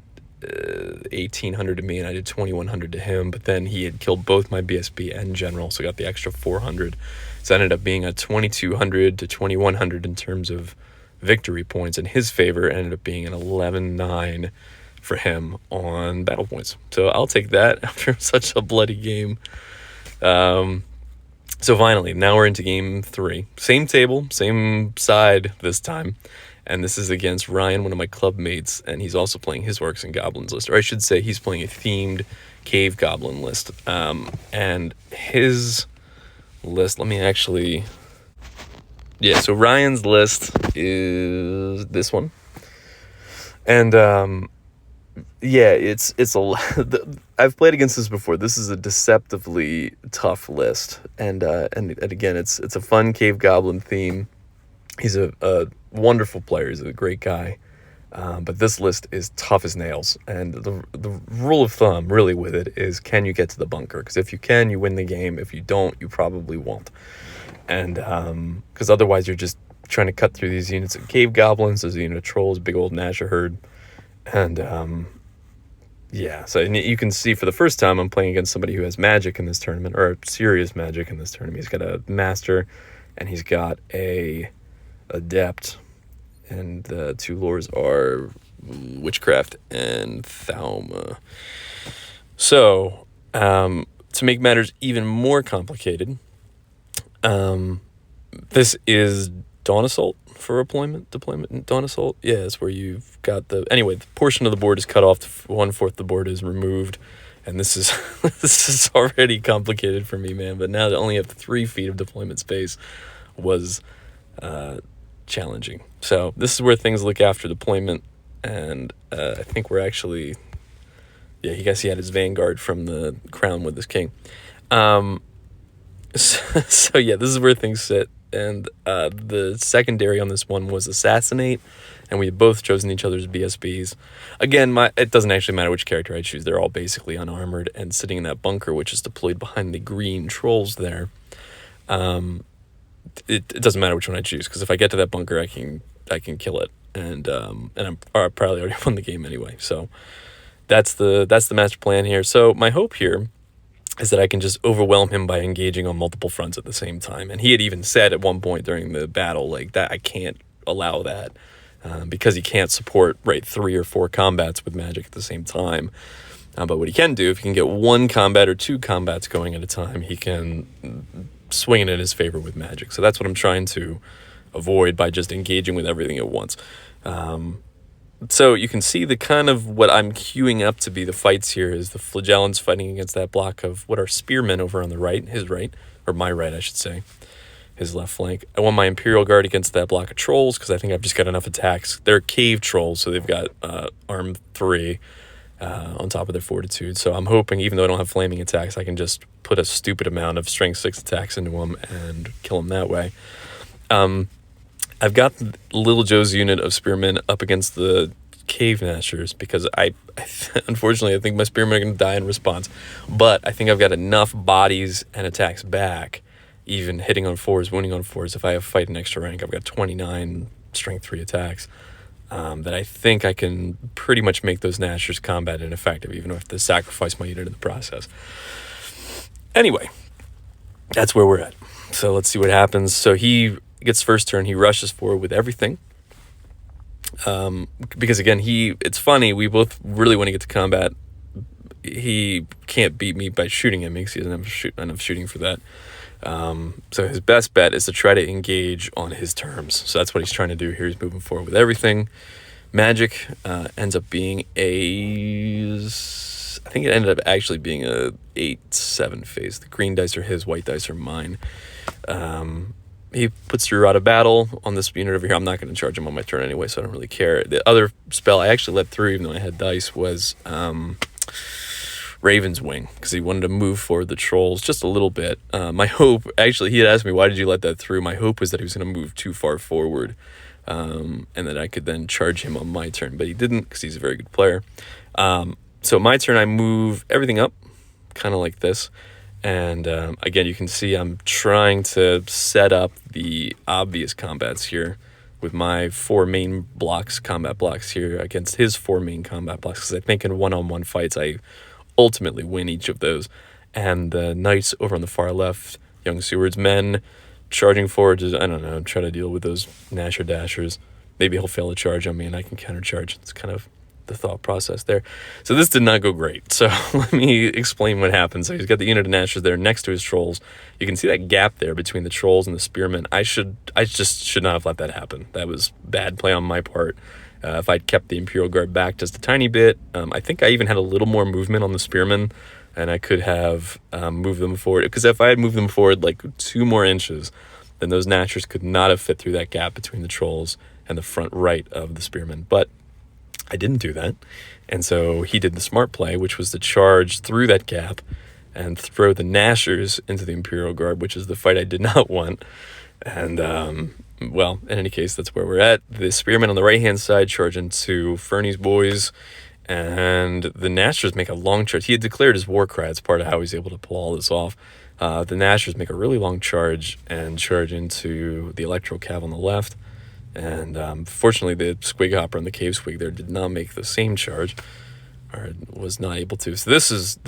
1,800 to me and I did 2,100 to him, but then he had killed both my BSB and general, so I got the extra 400. So it ended up being a 2,200 to 2,100 in terms of victory points in his favor. It ended up being an 11-9 for him on battle points. So I'll take that after such a bloody game. So finally, now we're into game 3. Same table, same side this time. And this is against Ryan, one of my club mates, and he's also playing his Orcs and Goblins list. Or I should say he's playing a themed Cave Goblin list. And his list, let me actually... Yeah, so Ryan's list is this one. And yeah, it's a I've played against this before. This is a deceptively tough list, and again, it's a fun Cave Goblin theme. He's a wonderful player. He's a great guy, but this list is tough as nails. And the rule of thumb, really, with it is, can you get to the bunker? Because if you can, you win the game. If you don't, you probably won't. And because otherwise, you're just trying to cut through these units of Cave Goblins. There's a unit of Trolls, big old Nasher herd, and yeah, so you can see for the first time I'm playing against somebody who has magic in this tournament, or serious magic in this tournament. He's got a master, and he's got a adept, and the 2 lures are witchcraft and Thalma. So, to make matters even more complicated, this is Dawn Assault for deployment Dawn Assault. Yeah, it's where you've got the portion of the board is cut off, 1/4 of the board is removed, and this is this is already complicated for me, man. But now to only have 3 feet of deployment space was challenging. So this is where things look after deployment, and I think we're actually, yeah, you guys, he had his Vanguard from the crown with his king. So yeah, this is where things sit. And the secondary on this one was Assassinate, and we had both chosen each other's BSBs. Again, it doesn't actually matter which character I choose. They're all basically unarmored and sitting in that bunker, which is deployed behind the green Trolls there. It doesn't matter which one I choose, because if I get to that bunker, I can kill it, and I probably already won the game anyway. So that's the master plan here. So my hope here is that I can just overwhelm him by engaging on multiple fronts at the same time. And he had even said at one point during the battle, like, that I can't allow that because he can't support 3 or 4 combats with magic at the same time. But what he can do, if he can get 1 combat or 2 combats going at a time, he can swing it in his favor with magic. So that's what I'm trying to avoid by just engaging with everything at once. So you can see the kind of what I'm queuing up to be the fights here is the Flagellants fighting against that block of what are spearmen over on the right, his right, or my right, I should say, his left flank. I want my Imperial Guard against that block of Trolls because I think I've just got enough attacks. They're cave Trolls, so they've got arm 3 on top of their fortitude. So I'm hoping, even though I don't have flaming attacks, I can just put a stupid amount of strength 6 attacks into them and kill them that way. I've got Little Joe's unit of spearmen up against the cave nashers because unfortunately I think my spearmen are going to die in response, but I think I've got enough bodies and attacks back, even hitting on 4s, wounding on 4s. If I have fight an extra rank, I've got 29 strength 3 attacks, that I think I can pretty much make those nashers combat ineffective, even if I have to sacrifice my unit in the process. Anyway, that's where we're at. So let's see what happens. So he gets first turn, he rushes forward with everything. Because again, it's funny, we both really want to get to combat. He can't beat me by shooting at me because he doesn't have enough shooting for that. So his best bet is to try to engage on his terms. So that's what he's trying to do here. He's moving forward with everything. Magic ends up being I think it ended up actually being a 8-7 phase. The green dice are his, white dice are mine. He puts through Rod of Battle on this unit over here. I'm not going to charge him on my turn anyway, so I don't really care. The other spell I actually let through, even though I had dice, was Raven's Wing, because he wanted to move forward the Trolls just a little bit. My hope, actually, he had asked me, why did you let that through? My hope was that he was going to move too far forward, and that I could then charge him on my turn, but he didn't, because he's a very good player. So my turn, I move everything up, kind of like this. And again, you can see I'm trying to set up the obvious combats here with my 4 main combat blocks here against his 4 main combat blocks, because I think in one-on-one fights I ultimately win each of those. And the knights over on the far left, Young Seward's men, charging forward to, I don't know, try to deal with those Nasher Dashers. maybe he'll fail a charge on me and I can countercharge. It's kind of the thought process there. So this did not go great. So let me explain what happened. So he's got the unit of Nashers there next to his trolls. You can see that gap there between the trolls and the spearmen. I just should not have let that happen. That was bad play on my part. If I'd kept the Imperial Guard back just a tiny bit, I think I even had a little more movement on the spearmen, and I could have moved them forward. Because if I had moved them forward like 2 more inches, then those Nashers could not have fit through that gap between the trolls and the front right of the spearmen. But I didn't do that, and so he did the smart play, which was to charge through that gap and throw the Nashers into the Imperial Guard, which is the fight I did not want. And, well, in any case, that's where we're at. The spearmen on the right-hand side charge into Fernie's boys, and the Nashers make a long charge. He had declared his war cry. It's part of how he's able to pull all this off. The Nashers make a really long charge and charge into the Electro Cav on the left. And fortunately, the Squig Hopper and the Cave Squig there did not make the same charge, or was not able to. So this is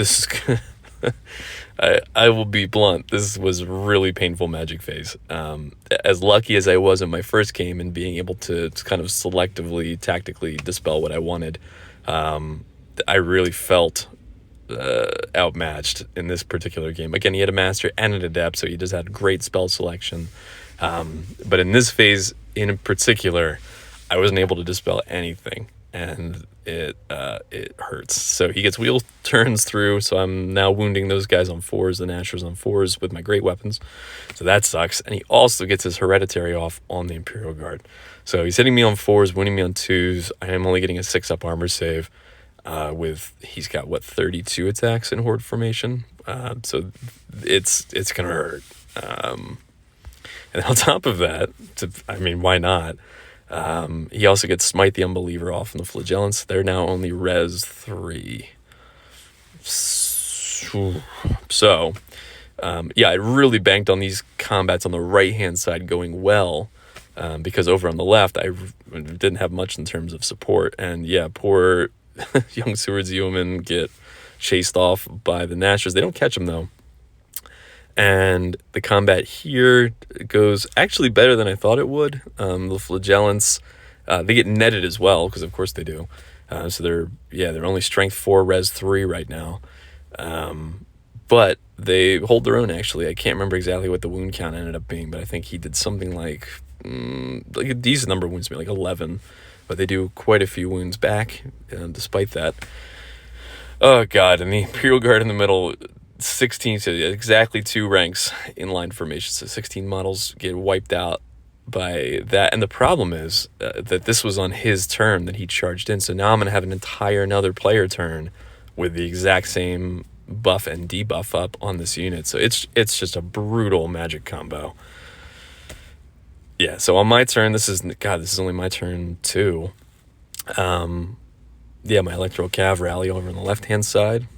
I will be blunt. This was a really painful Magic phase. As lucky as I was in my first game in being able to kind of selectively, tactically dispel what I wanted, I really felt outmatched in this particular game. Again, he had a Master and an Adept, so he just had great spell selection. But in this phase in particular, I wasn't able to dispel anything, and it hurts. So he gets wheel turns through, so I'm now wounding those guys on 4s, the Nashers on 4s with my great weapons. So that sucks. And he also gets his Hereditary off on the Imperial Guard. So he's hitting me on 4s, wounding me on 2s. I am only getting a 6-up armor save. He's got 32 attacks in Horde formation. So it's gonna hurt. And on top of that, why not? He also gets Smite the Unbeliever off on the Flagellants. They're now only res 3. So, I really banked on these combats on the right-hand side going well, because over on the left, I didn't have much in terms of support. And poor young Seward's Yeomen get chased off by the Nashers. They don't catch them, though. And the combat here goes actually better than I thought it would. The Flagellants, they get netted as well, because of course they do. So they're only strength 4, res 3 right now. But they hold their own, actually. I can't remember exactly what the wound count ended up being, but I think he did something like a decent number of wounds, maybe like 11. But they do quite a few wounds back, despite that. Oh, God, and the Imperial Guard in the middle... 16, so exactly 2 ranks in line formation, so 16 models get wiped out by that. And the problem is that this was on his turn that he charged in, so now I'm going to have an entire another player turn with the exact same buff and debuff up on this unit. So it's just a brutal Magic combo. So on my turn, this is only my turn 2. My Electro Cav rally over on the left-hand side.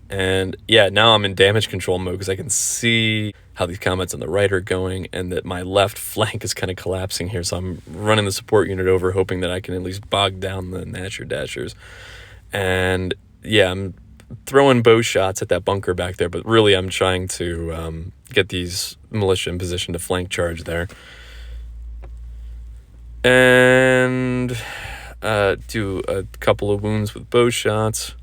And now I'm in damage control mode because I can see how these combats on the right are going and that my left flank is kind of collapsing here. So I'm running the support unit over, hoping that I can at least bog down the Nasher Dashers. And I'm throwing bow shots at that bunker back there, but really I'm trying to get these militia in position to flank charge there. And do a couple of wounds with bow shots.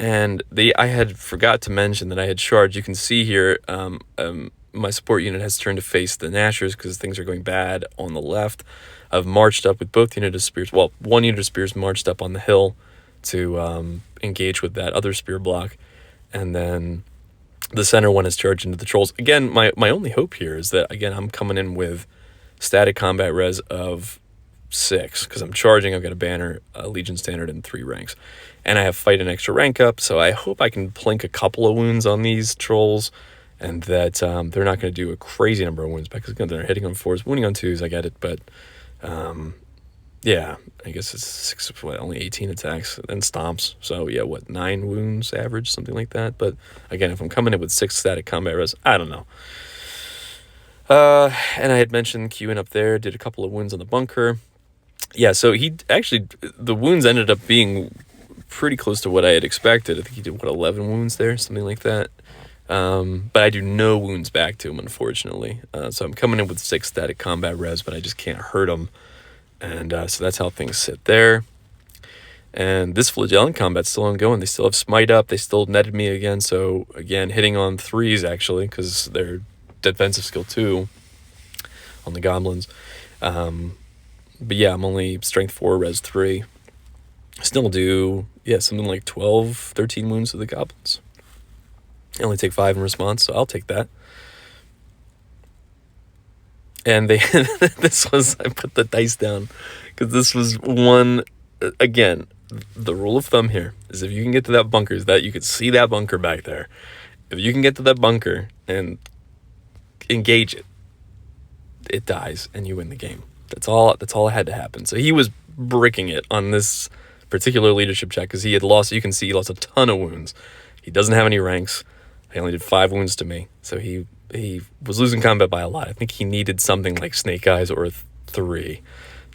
And I had forgot to mention that I had charged. You can see here, my support unit has turned to face the Nashers because things are going bad on the left. I've marched up with both unit of spears. Well, one unit of spears marched up on the hill to engage with that other spear block. And then the center one has charged into the trolls. Again, my only hope here is that, again, I'm coming in with static combat res of 6 because I'm charging. I've got a banner, a Legion Standard, and 3 ranks. And I have fight an extra rank up, so I hope I can plink a couple of wounds on these trolls and that they're not going to do a crazy number of wounds because they're hitting on 4s, wounding on 2s, I get it, but I guess it's 6, only 18 attacks and stomps, so 9 wounds average, something like that. But again, if I'm coming in with 6 static combat res, I don't know. And I had mentioned queuing up there, did a couple of wounds on the bunker. So the wounds ended up being pretty close to what I had expected. I think he did 11 wounds there, something like that. But I do no wounds back to him, unfortunately. So I'm coming in with 6 static combat res, but I just can't hurt him. And so that's how things sit there. And this Flagellant combat's still ongoing. They still have Smite up. They still netted me again. So, again, hitting on 3s, actually, because they're defensive skill 2 on the goblins. But, yeah, I'm only strength 4, res 3. Still do, something like 12, 13 wounds to the goblins. I only take 5 in response, so I'll take that. And they I put the dice down because this was one, again, the rule of thumb here is if you can get to that bunker, is that you could see that bunker back there. If you can get to that bunker and engage it, it dies and you win the game. That's all that had to happen. So he was bricking it on this particular leadership check because he had lost, you can see he lost a ton of wounds. He doesn't have any ranks. He only did 5 wounds to me. So he was losing combat by a lot. I think he needed something like Snake Eyes or 3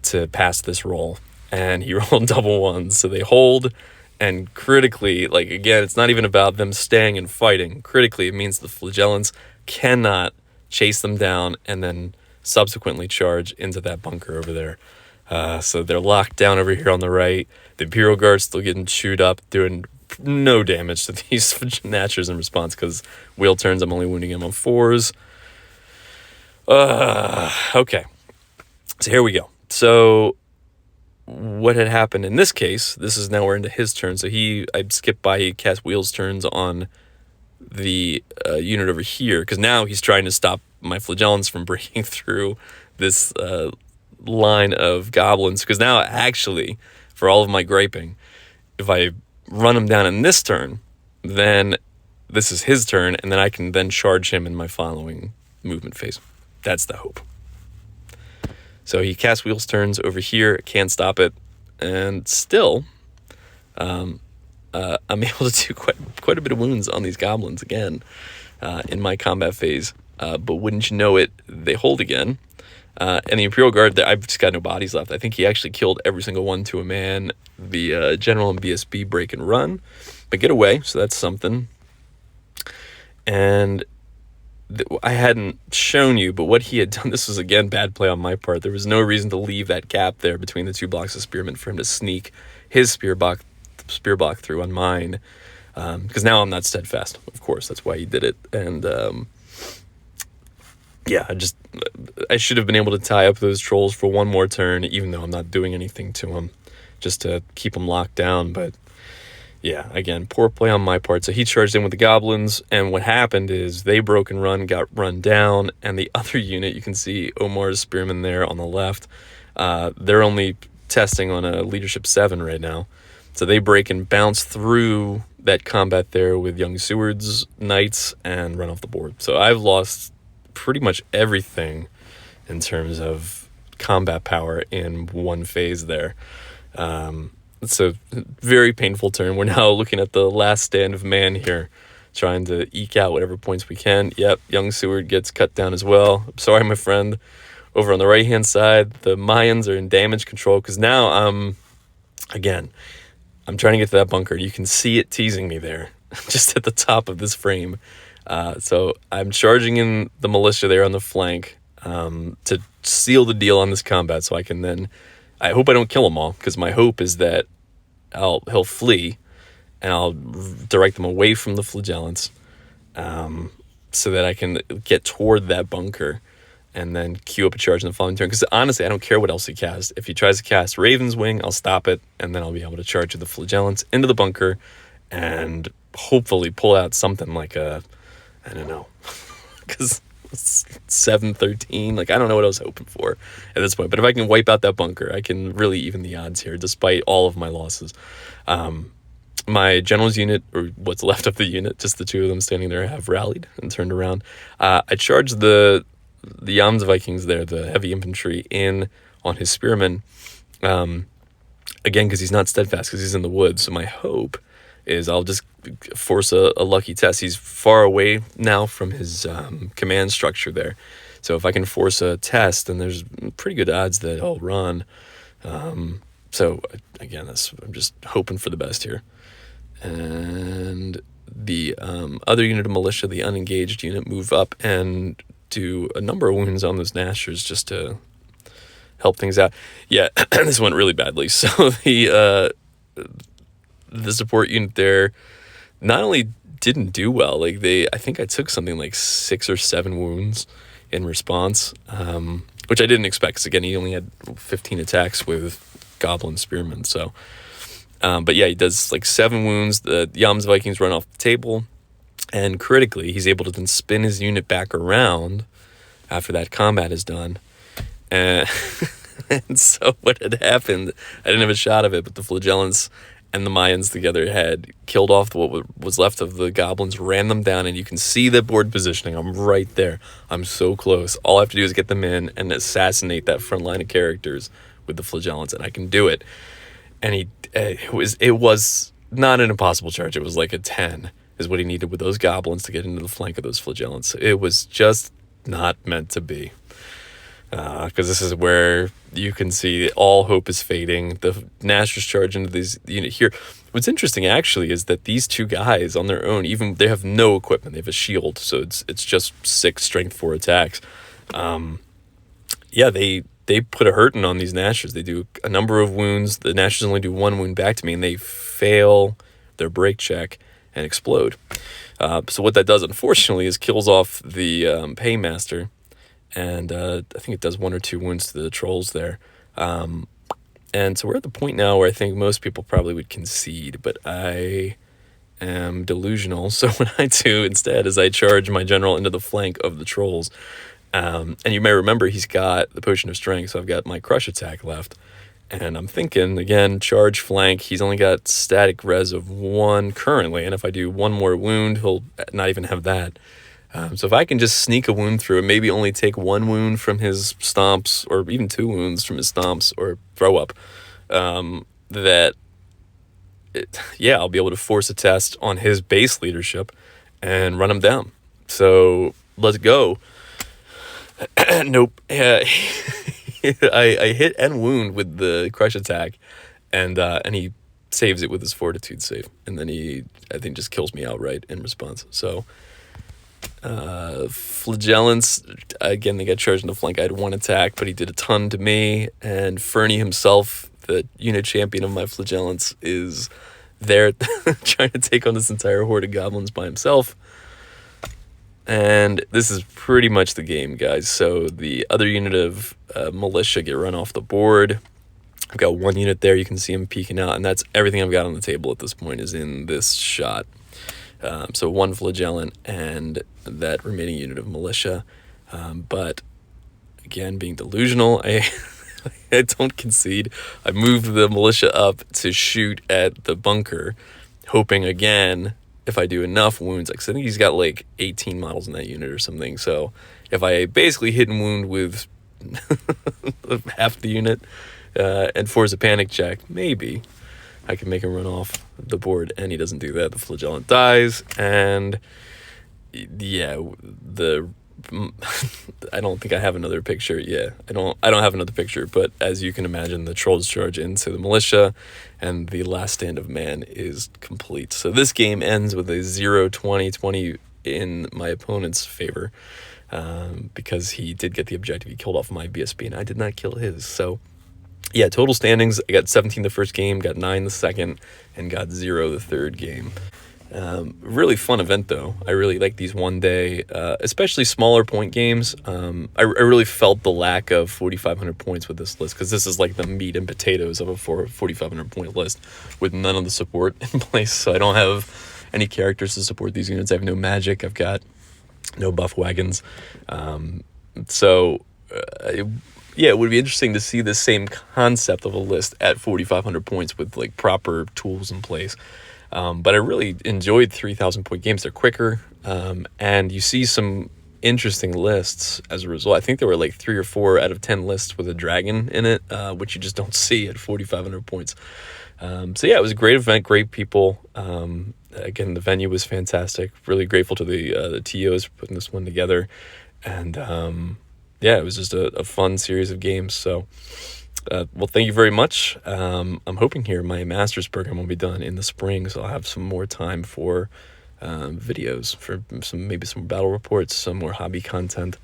to pass this roll. And he rolled double 1s. So they hold, and critically, like, again, it's not even about them staying and fighting. Critically, it means the Flagellants cannot chase them down and then subsequently charge into that bunker over there. So they're locked down over here on the right. The Imperial Guard's still getting chewed up, doing no damage to these Snatchers in response because wheel turns, I'm only wounding him on 4s. Okay. So here we go. So what had happened in this case, this is now we're into his turn. So I skipped by, he cast wheels turns on the unit over here because now he's trying to stop my Flagellants from breaking through this line of goblins. Because now, actually, for all of my griping, if I run him down in this turn, then this is his turn, and then I can then charge him in my following movement phase. That's the hope. So he casts wheels turns over here, can't stop it, and still, I'm able to do quite a bit of wounds on these goblins again in my combat phase. But wouldn't you know it, they hold again. And the Imperial Guard, I've just got no bodies left. I think he actually killed every single one to a man. The General and BSB break and run, but get away, so that's something. And I hadn't shown you, but what he had done, this was, again, bad play on my part. There was no reason to leave that gap there between the 2 blocks of spearmen for him to sneak his spear block through on mine. Because now I'm not steadfast, of course. That's why he did it. And I should have been able to tie up those trolls for one more turn, even though I'm not doing anything to them, just to keep them locked down. But yeah, again, poor play on my part. So he charged in with the goblins, and what happened is they broke and run, got run down, and the other unit, you can see Omar's spearmen there on the left, they're only testing on a leadership 7 right now. So they break and bounce through that combat there with Young Seward's knights and run off the board. So I've lost pretty much everything in terms of combat power in one phase there. It's a very painful turn. We're now looking at the last stand of man here, trying to eke out whatever points we can. Yep, Young Seward gets cut down as well. I'm sorry, my friend. Over on the right-hand side, the Mayans are in damage control because now I'm trying to get to that bunker. You can see it teasing me there, just at the top of this frame. So I'm charging in the militia there on the flank to seal the deal on this combat so I can then... I hope I don't kill them all, because my hope is that he'll flee, and I'll direct them away from the Flagellants so that I can get toward that bunker and then queue up a charge in the following turn. Because honestly, I don't care what else he casts. If he tries to cast Raven's Wing, I'll stop it, and then I'll be able to charge with the Flagellants into the bunker and hopefully pull out something like I don't know, because 7-13, like I don't know what I was hoping for at this point. But if I can wipe out that bunker, I can really even the odds here, despite all of my losses. My general's unit, or what's left of the unit, just the 2 of them standing there, have rallied and turned around. I charged the Jans Vikings there, the heavy infantry, in on his spearmen. Again, because he's not steadfast, because he's in the woods. So my hope is I'll just force a lucky test. He's far away now from his command structure there. So if I can force a test, then there's pretty good odds that I'll run. So again, I'm just hoping for the best here. And the other unit of militia, the unengaged unit, move up and do a number of wounds on those Nashers just to help things out. Yeah, this went really badly. So the support unit there not only didn't do well, like I think I took something like 6 or 7 wounds in response, which I didn't expect, because again, he only had 15 attacks with Goblin Spearmen. So, but yeah, he does like 7 wounds. The Yams Vikings run off the table, and critically, he's able to then spin his unit back around after that combat is done. And, and so what had happened, I didn't have a shot of it, but the Flagellants and the Mayans together had killed off what was left of the goblins, ran them down, and you can see the board positioning. I'm right there. I'm so close. All I have to do is get them in and assassinate that front line of characters with the Flagellants, and I can do it. And it was not an impossible charge. It was like a 10 is what he needed with those goblins to get into the flank of those Flagellants. It was just not meant to be. Because this is where you can see all hope is fading. The Nashers charge into this unit here. What's interesting, actually, is that these 2 guys on their own, even they have no equipment. They have a shield, so it's just 6 strength 4 attacks. Yeah, they put a hurting on these Nashers. They do a number of wounds. The Nashers only do 1 wound back to me, and they fail their break check and explode. So what that does, unfortunately, is kills off the Paymaster. And I think it does 1 or 2 wounds to the trolls there. And so we're at the point now where I think most people probably would concede, but I am delusional. So what I do instead is I charge my general into the flank of the trolls. And you may remember he's got the Potion of Strength, so I've got my Crush attack left. And I'm thinking, again, charge flank. He's only got static res of 1 currently, and if I do 1 more wound, he'll not even have that. So if I can just sneak a wound through and maybe only take 1 wound from his stomps, or even 2 wounds from his stomps or throw up, I'll be able to force a test on his base leadership and run him down. So let's go. Nope. I hit and wound with the Crush attack, and he saves it with his Fortitude save, and then he, I think, just kills me outright in response. So Flagellants, again, they got charged in the flank. I had 1 attack, but he did a ton to me, and Fernie himself, the unit champion of my Flagellants, is there trying to take on this entire horde of goblins by himself. And this is pretty much the game, guys. So the other unit of militia get run off the board. I've got 1 unit there. You can see him peeking out, and that's everything I've got on the table at this point is in this shot. So 1 Flagellant and that remaining unit of militia. But again, being delusional, I don't concede. I moved the militia up to shoot at the bunker, hoping again, if I do enough wounds, because I think he's got like 18 models in that unit or something. So if I basically hit and wound with half the unit and force a panic check, maybe I can make him run off the board, and he doesn't do that. The Flagellant dies, and yeah, I don't think I have another picture. Yeah, I don't have another picture, but as you can imagine, the trolls charge into the militia, and the last stand of man is complete. So this game ends with a 0-20-20 in my opponent's favor, because he did get the objective. He killed off my BSB, and I did not kill his. So yeah, total standings, I got 17 the first game, got 9 the second, and got 0 the third game. Really fun event, though. I really like these one-day, especially smaller point games. I really felt the lack of 4,500 points with this list, because this is like the meat and potatoes of a 4,500-point list with none of the support in place. So I don't have any characters to support these units. I have no magic. I've got no buff wagons. It would be interesting to see the same concept of a list at 4,500 points with like proper tools in place. But I really enjoyed 3,000 point games. They're quicker, and you see some interesting lists as a result. I think there were like 3 or 4 out of 10 lists with a dragon in it, which you just don't see at 4,500 points. So yeah, it was a great event, great people. Again, the venue was fantastic. Really grateful to the TOs for putting this one together, and yeah, it was just a fun series of games. So, well, thank you very much. I'm hoping here my master's program will be done in the spring, so I'll have some more time for videos for maybe some battle reports, some more hobby content.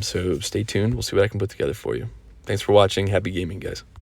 So stay tuned. We'll see what I can put together for you. Thanks for watching. Happy gaming, guys.